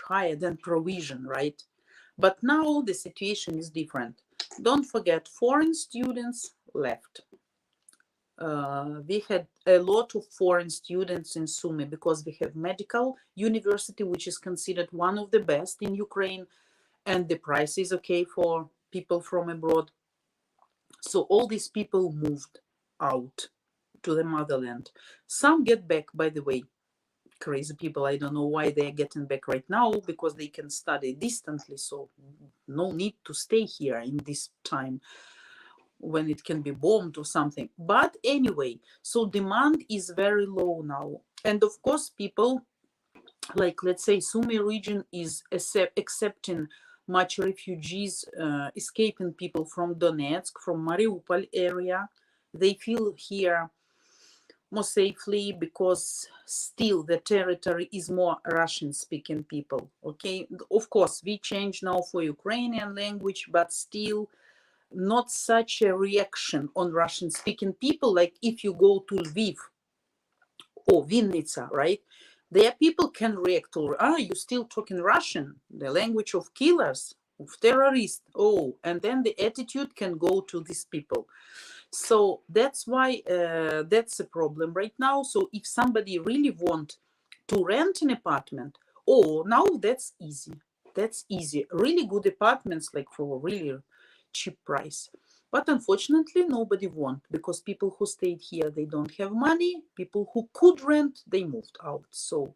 higher than provision, right? But now the situation is different. Don't forget, foreign students left. We had a lot of foreign students in Sumy because we have medical university, which is considered one of the best in Ukraine, and the price is okay for people from abroad. So all these people moved out to the motherland. Some get back, by the way. Crazy people, I don't know why they're getting back right now, because they can study distantly, so no need to stay here in this time when it can be bombed or something. But anyway, so demand is very low now, and of course people, like let's say Sumy region is accepting much refugees, escaping people from Donetsk, from Mariupol area. They feel here more safely because still the territory is more Russian speaking people. Okay, of course we change now for Ukrainian language, but still not such a reaction on Russian speaking people. Like if you go to Lviv or Vinnytsia, right, there people can react to, you still talking Russian, the language of killers, of terrorists. Oh, and then the attitude can go to these people. So that's why that's a problem right now. So if somebody really want to rent an apartment, now that's easy. That's easy. Really good apartments, like for a really cheap price. But unfortunately, nobody want, because people who stayed here, they don't have money. People who could rent, they moved out. So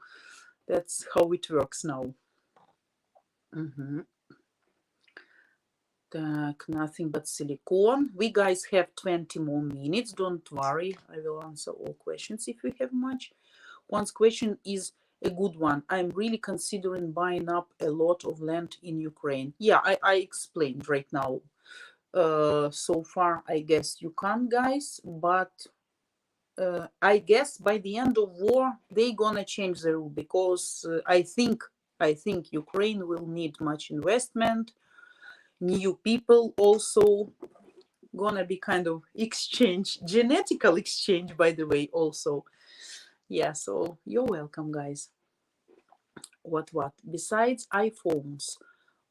that's how it works now. Nothing but silicone. We guys have 20 more minutes. Don't worry, I will answer all questions if we have much. One question is a good one. I'm really considering buying up a lot of land in Ukraine. Yeah, I explained right now. So far, I guess you can't, guys, but I guess by the end of war, they're gonna change the rule, because I think Ukraine will need much investment. new people also gonna be kind of exchange, genetical exchange, by the way, also. Yeah, so you're welcome, guys. What besides iPhones,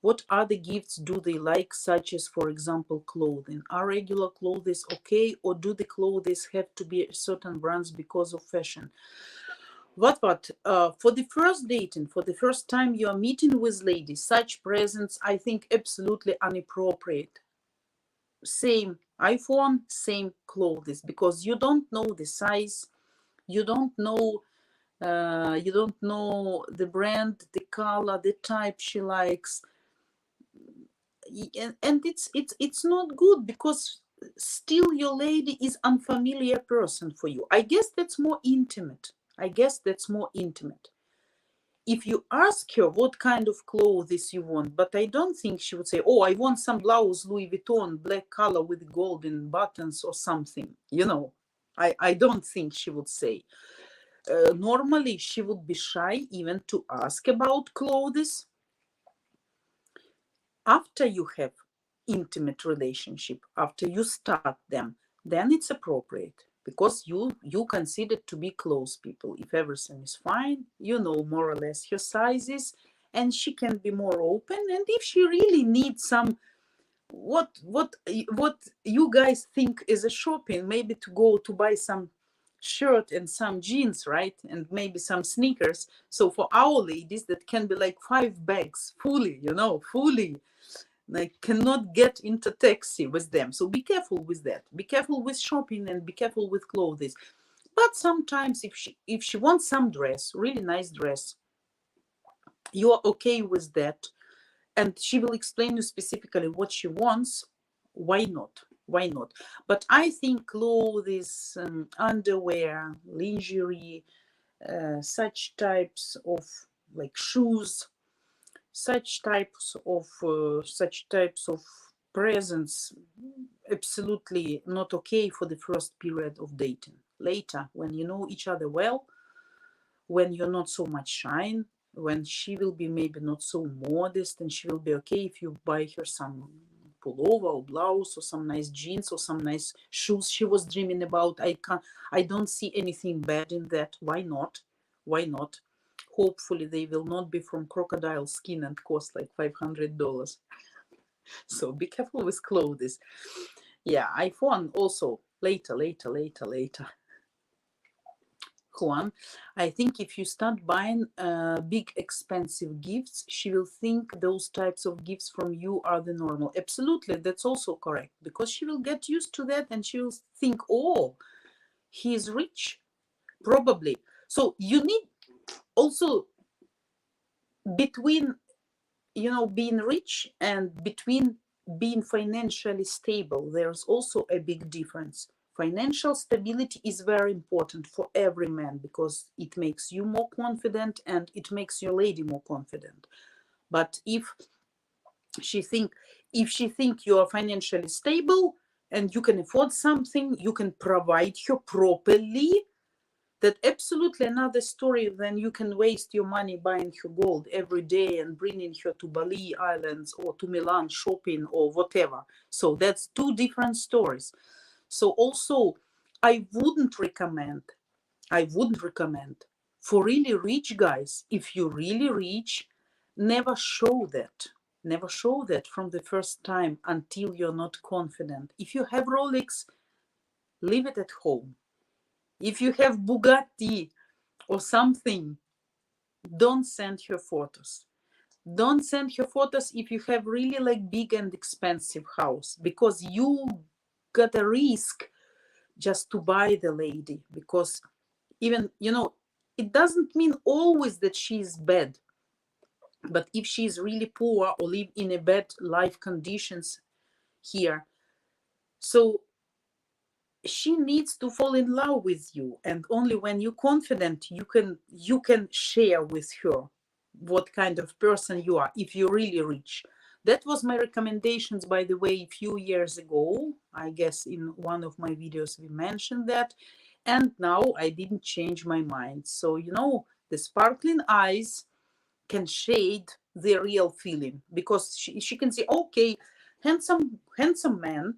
what other gifts do they like, such as, for example, clothing? Are regular clothes okay, or do the clothes have to be certain brands because of fashion? For the first dating, for the first time you are meeting with ladies, such presents, I think, absolutely inappropriate. Same iPhone, same clothes, because you don't know the size, you don't know the brand, the color, the type she likes, and it's not good, because still your lady is unfamiliar person for you. I guess that's more intimate. If you ask her what kind of clothes you want, but I don't think she would say, oh, I want some blouse, Louis Vuitton, black color with golden buttons or something, I don't think she would say. Normally she would be shy even to ask about clothes. After you have intimate relationship, after you start them, then it's appropriate, because you consider to be close people. If everything is fine, you know more or less her sizes, and she can be more open. And if she really needs some, what you guys think is a shopping, maybe to go to buy some shirt and some jeans, right, and maybe some sneakers. So for our ladies, that can be like 5 bags fully, fully, like, cannot get into taxi with them. So be careful with that. Be careful with shopping, and be careful with clothes. But sometimes if she wants some dress, really nice dress, you are okay with that, and she will explain you specifically what she wants, why not? But I think clothes, underwear, lingerie, such types of, like, shoes, such types of presents, absolutely not okay for the first period of dating. Later, when you know each other well, when you're not so much shy, when she will be maybe not so modest, and she will be okay if you buy her some pullover or blouse or some nice jeans or some nice shoes she was dreaming about. I don't see anything bad in that. Why not? Hopefully they will not be from crocodile skin and cost like $500. So be careful with clothes. Yeah, iPhone also later. Juan, I think if you start buying big expensive gifts, she will think those types of gifts from you are the normal. Absolutely, that's also correct, because she will get used to that, and she will think, oh, he is rich, probably. So you need also, between being rich and between being financially stable, there's also a big difference. Financial stability is very important for every man, because it makes you more confident and it makes your lady more confident. But if she think you are financially stable and you can afford something, you can provide her properly, that absolutely another story than you can waste your money buying her gold every day and bringing her to Bali Islands or to Milan shopping or whatever. So that's 2 different stories. So also, I wouldn't recommend for really rich guys. If you're really rich, never show that from the first time until you're not confident. If you have Rolex, leave it at home. If you have Bugatti or something, don't send her photos. Don't send her photos if you have really like big and expensive house, because you got a risk just to buy the lady. Because even, it doesn't mean always that she's bad, but if she's really poor or live in a bad life conditions here, so she needs to fall in love with you, and only when you're confident you can share with her what kind of person you are, if you're really rich. That was my recommendations, by the way, a few years ago. I guess in one of my videos we mentioned that, and now I didn't change my mind. So the sparkling eyes can shade the real feeling, because she can say, okay, handsome man,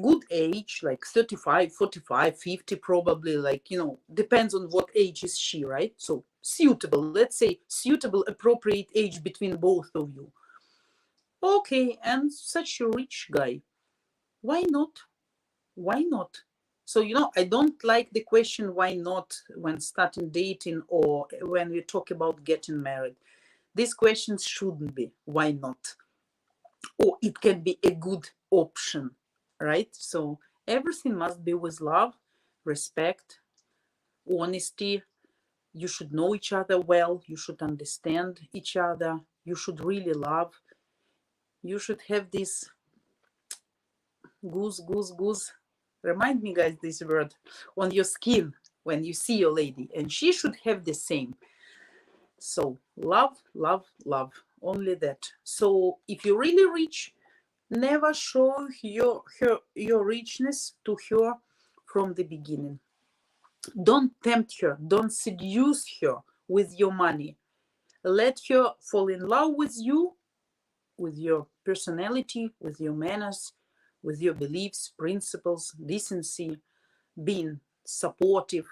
good age, like 35, 45, 50, probably, like, depends on what age is she, right? So suitable, let's say suitable, appropriate age between both of you. Okay, and such a rich guy. Why not? Why not? So, I don't like the question, why not, when starting dating or when we talk about getting married. These questions shouldn't be, why not? Or it can be a good option, right? So everything must be with love, respect, honesty. You should know each other well. You should understand each other. You should really love. You should have this goose. Remind me, guys, this word on your skin when you see your lady, and she should have the same. So love, love, love, only that. So if you're really rich, never show your richness to her from the beginning. Don't tempt her, don't seduce her with your money. Let her fall in love with you, with your personality, with your manners, with your beliefs, principles, decency, being supportive,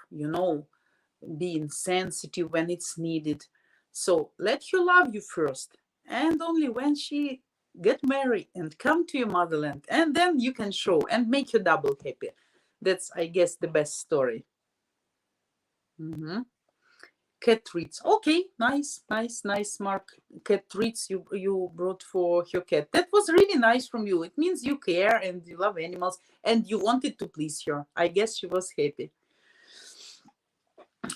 being sensitive when it's needed. So let her love you first, and only when she get married and come to your motherland, and then you can show and make her double happy. That's, I guess, the best story. Cat treats. Okay, nice, Mark. Cat treats you brought for your cat. That was really nice from you. It means you care and you love animals and you wanted to please her. I guess she was happy.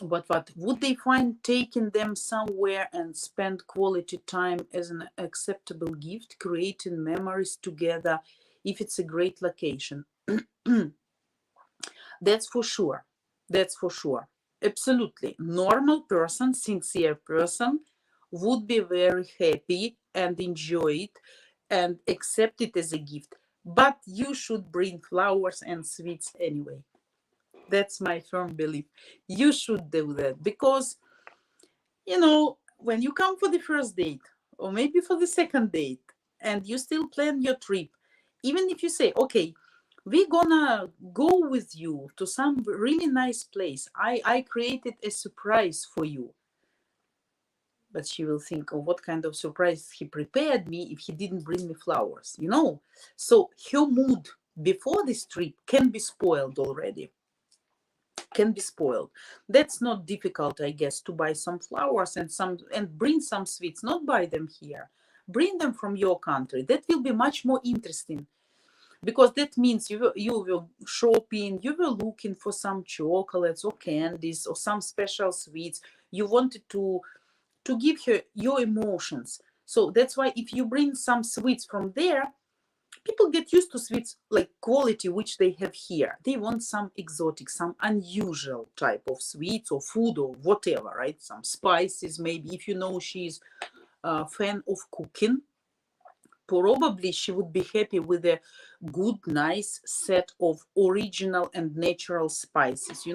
But what would they find taking them somewhere and spend quality time as an acceptable gift, creating memories together if it's a great location? That's for sure. Absolutely. Normal person, sincere person would be very happy and enjoy it and accept it as a gift. But you should bring flowers and sweets anyway. That's my firm belief. You should do that because, when you come for the first date or maybe for the second date and you still plan your trip, even if you say, okay, we're gonna go with you to some really nice place. I created a surprise for you. But she will think, oh, what kind of surprise he prepared me if he didn't bring me flowers, So her mood before this trip can be spoiled already. That's not difficult, I guess, to buy some flowers and bring some sweets. Not buy them here. Bring them from your country. That will be much more interesting. Because that means you were shopping, you were looking for some chocolates or candies or some special sweets. You wanted to give her your emotions. So that's why if you bring some sweets from there, people get used to sweets like quality which they have here. They want some exotic, some unusual type of sweets or food or whatever, right? Some spices, maybe. If she's a fan of cooking, probably she would be happy with a good, nice set of original and natural spices,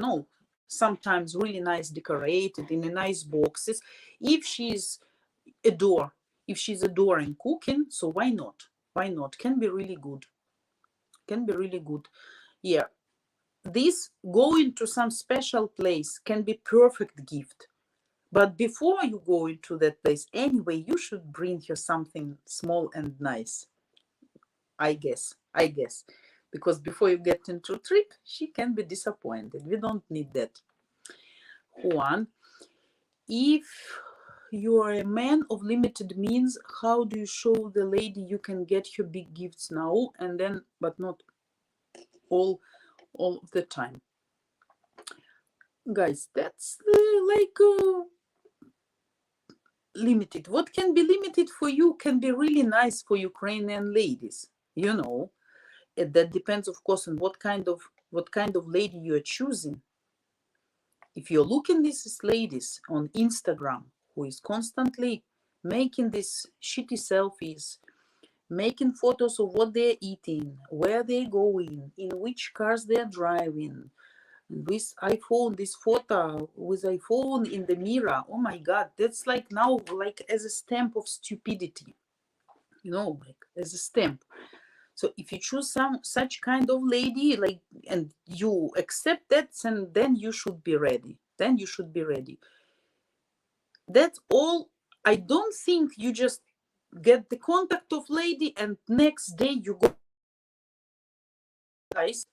sometimes really nice decorated in a nice boxes. If she's adoring cooking, so why not? Can be really good. Yeah, this going to some special place can be perfect gift. But before you go into that place, anyway, you should bring her something small and nice. I guess. Because before you get into a trip, she can be disappointed. We don't need that. Juan, if you are a man of limited means, how do you show the lady you can get her big gifts now and then, but not all of the time? Guys, that's limited. What can be limited for you can be really nice for Ukrainian ladies. That depends, of course, on what kind of lady you are choosing. If you're looking these ladies on Instagram who is constantly making these shitty selfies, making photos of what they're eating, where they're going, in which cars they're driving, with iPhone, this photo with iPhone in the mirror, oh my God, that's like now like as a stamp of stupidity. you know, like as a stamp. So if you choose some such kind of lady, like, and you accept that, and then you should be ready. Then you should be ready. That's all. I don't think you just get the contact of lady and next day you go. Guys,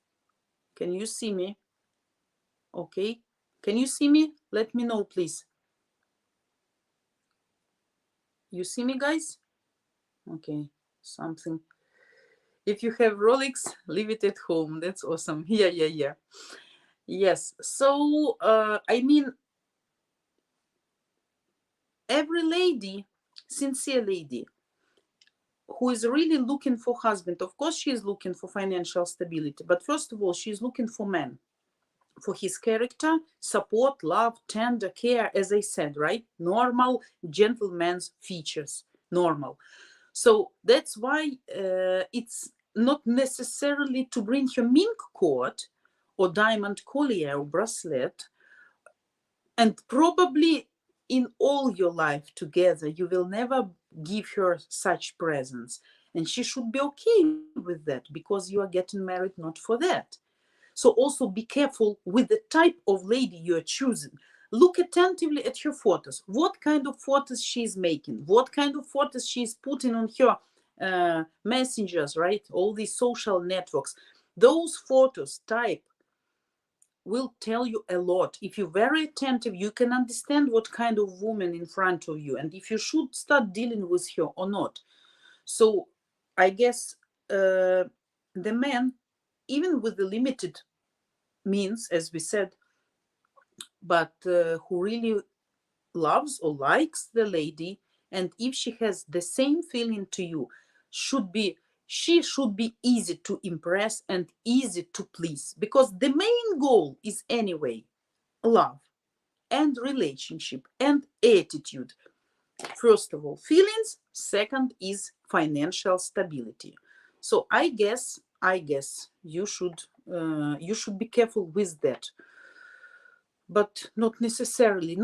can you see me? Okay. Can you see me? Let me know, please. You see me, guys? Okay. Something. If you have Rolex, leave it at home. That's awesome. Yeah. Yes. So, I mean, every lady, sincere lady, who is really looking for husband, of course, she is looking for financial stability. But first of all, she is looking for man, for his character, support, love, tender care, as I said, right? Normal gentleman's features, normal. So that's why it's not necessarily to bring her mink cord or diamond collier or bracelet. And probably in all your life together, you will never give her such presents. And she should be okay with that, because you are getting married not for that. So also be careful with the type of lady you are choosing. Look attentively at her photos. What kind of photos she's making? What kind of photos she's putting on her messengers, right? All these social networks. Those photos type will tell you a lot. If you're very attentive, you can understand what kind of woman in front of you and if you should start dealing with her or not. So I guess the man, even with the limited means, as we said, but who really loves or likes the lady, and if she has the same feeling to you, she should be easy to impress and easy to please, because the main goal is anyway love and relationship and attitude. First of all, feelings. Second is financial stability. So I guess you should be careful with that. But not necessarily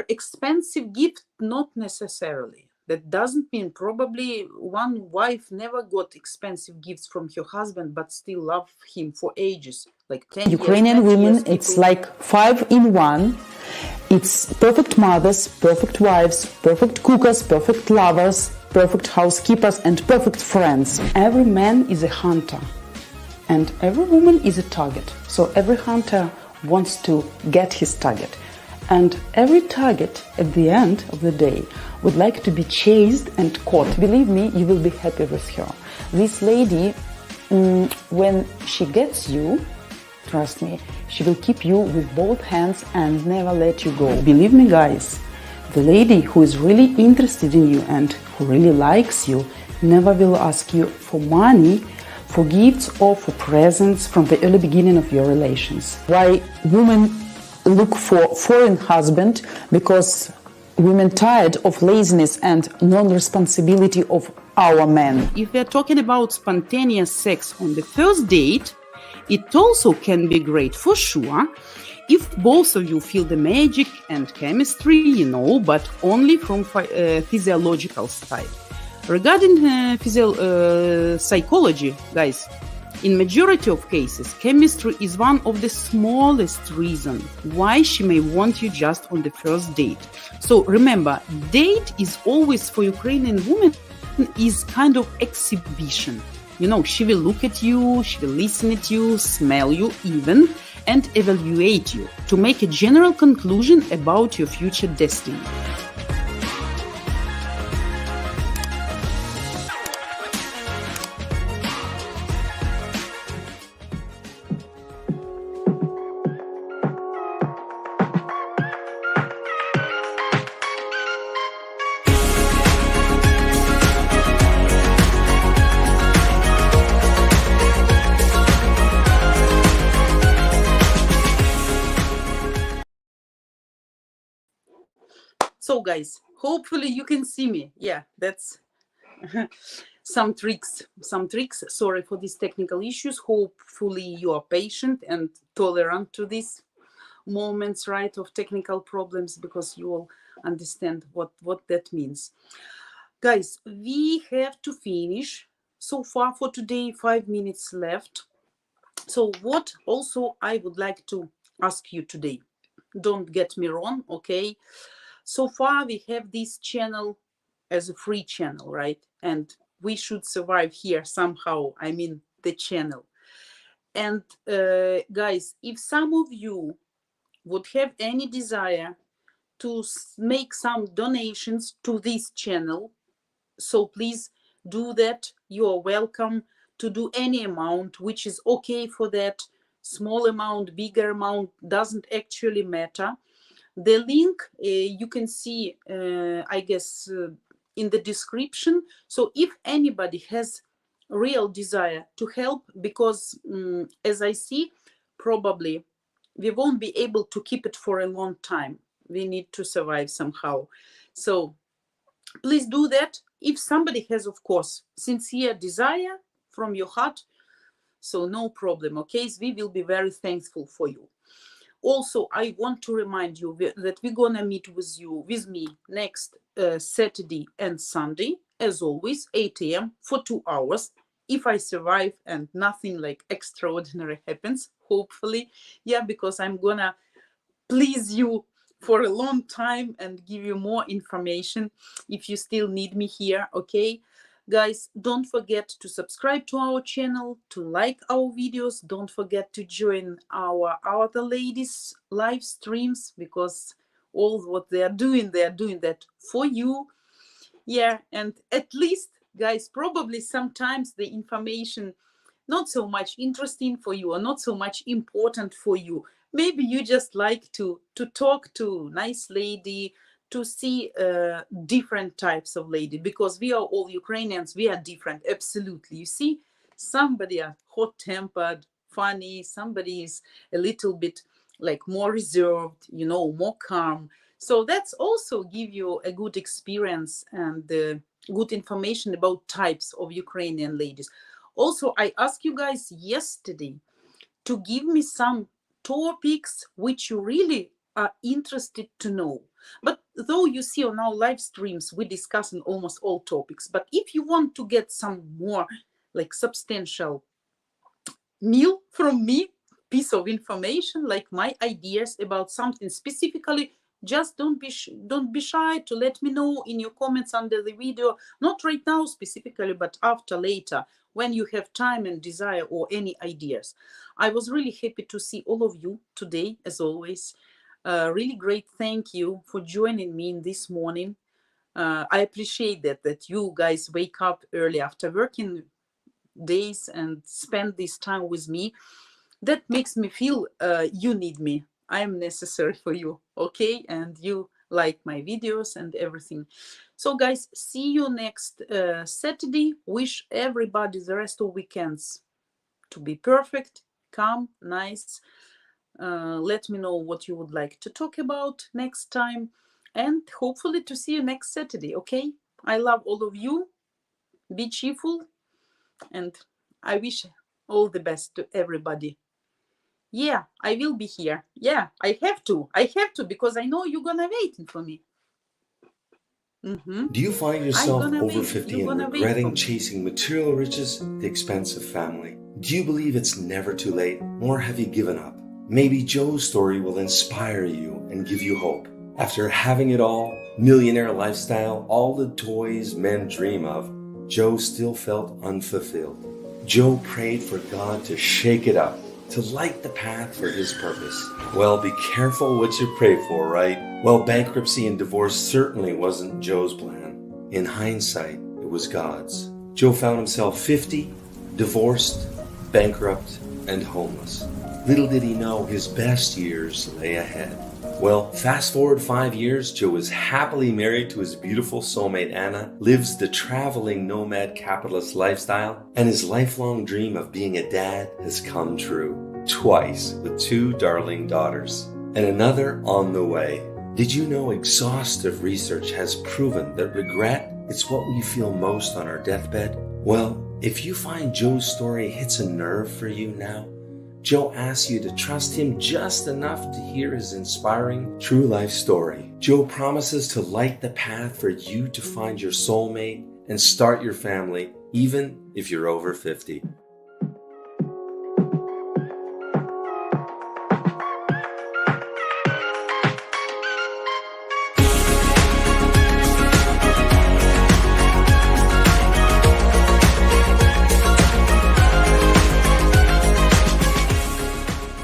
expensive gift, not necessarily. That doesn't mean, probably one wife never got expensive gifts from her husband, but still love him for ages, like 10 Ukrainian years, women, years, it's like 5 in 1. It's perfect mothers, perfect wives, perfect cookers, perfect lovers, perfect housekeepers, and perfect friends. Every man is a hunter, and every woman is a target. So every hunter wants to get his target. And every target at the end of the day would like to be chased and caught. Believe me, you will be happy with her. This lady, when she gets you, trust me, she will keep you with both hands and never let you go. Believe me, guys, the lady who is really interested in you and who really likes you never will ask you for money, for gifts, or for presents from the early beginning of your relations. Why women look for foreign husband? Because women tired of laziness and non-responsibility of our men. If we're talking about spontaneous sex on the first date, it also can be great for sure if both of you feel the magic and chemistry, but only from physiological side. Regarding psychology, guys, in majority of cases, chemistry is one of the smallest reasons why she may want you just on the first date. So remember, date is always, for Ukrainian women, is kind of exhibition. She will look at you, she will listen at you, smell you even, and evaluate you to make a general conclusion about your future destiny. So guys, hopefully you can see me. Yeah, that's some tricks. Sorry for these technical issues. Hopefully you are patient and tolerant to these moments, right, of technical problems, because you all understand what that means. Guys, we have to finish. So far for today, 5 minutes left. So what also I would like to ask you today, don't get me wrong, okay? So far we have this channel as a free channel, right? And we should survive here somehow, I mean the channel. And guys, if some of you would have any desire to make some donations to this channel, so please do that. You are welcome to do any amount which is okay for that. Small amount, bigger amount, doesn't actually matter. The link you can see, I guess, in the description. So if anybody has real desire to help, because as I see, probably we won't be able to keep it for a long time. We need to survive somehow. So please do that. If somebody has, of course, sincere desire from your heart, so no problem, okay? We will be very thankful for you. Also, I want to remind you that we're gonna meet with me next Saturday and Sunday, as always, 8 a.m. for 2 hours. If I survive and nothing like extraordinary happens, hopefully, yeah, because I'm gonna please you for a long time and give you more information if you still need me here, okay? Guys, don't forget to subscribe to our channel, to like our videos. Don't forget to join our other ladies' live streams, because all what they are doing that for you. Yeah, and at least, guys, probably sometimes the information not so much interesting for you or not so much important for you. Maybe you just like to talk to nice lady, to see different types of lady, because we are all Ukrainians, we are different, absolutely. You see, somebody are hot-tempered, funny, somebody is a little bit like more reserved, you know, more calm. So that's also give you a good experience and good information about types of Ukrainian ladies. Also, I asked you guys yesterday to give me some topics which you really are interested to know. But though you see on our live streams, we discuss in almost all topics. But if you want to get some more like substantial meal from me, piece of information, like my ideas about something specifically, just don't be shy to let me know in your comments under the video. Not right now specifically, but after, later, when you have time and desire or any ideas. I was really happy to see all of you today, as always. Really great thank you for joining me in this morning. I appreciate that you guys wake up early after working days and spend this time with me. That makes me feel you need me. I am necessary for you, okay? And you like my videos and everything. So guys, see you next Saturday. Wish everybody the rest of weekends to be perfect, calm, nice. Let me know what you would like to talk about next time, and hopefully to see you next Saturday, okay? I love all of you. Be cheerful, and I wish all the best to everybody. Yeah, I will be here. Yeah, I have to, because I know you're gonna waiting for me. Do you find yourself over 50 and regretting chasing material riches at the expense of family? Do you believe it's never too late, or have you given up? Maybe Joe's story will inspire you and give you hope. After having it all, millionaire lifestyle, all the toys men dream of, Joe still felt unfulfilled. Joe prayed for God to shake it up, to light the path for his purpose. Well, be careful what you pray for, right? Well, bankruptcy and divorce certainly wasn't Joe's plan. In hindsight, it was God's. Joe found himself 50, divorced, bankrupt, and homeless. Little did he know his best years lay ahead. Well, fast forward 5 years, Joe is happily married to his beautiful soulmate Anna, lives the traveling nomad capitalist lifestyle, and his lifelong dream of being a dad has come true. Twice, with 2 darling daughters, and another on the way. Did you know exhaustive research has proven that regret is what we feel most on our deathbed? Well, if you find Joe's story hits a nerve for you now, Joe asks you to trust him just enough to hear his inspiring true life story. Joe promises to light the path for you to find your soulmate and start your family, even if you're over 50.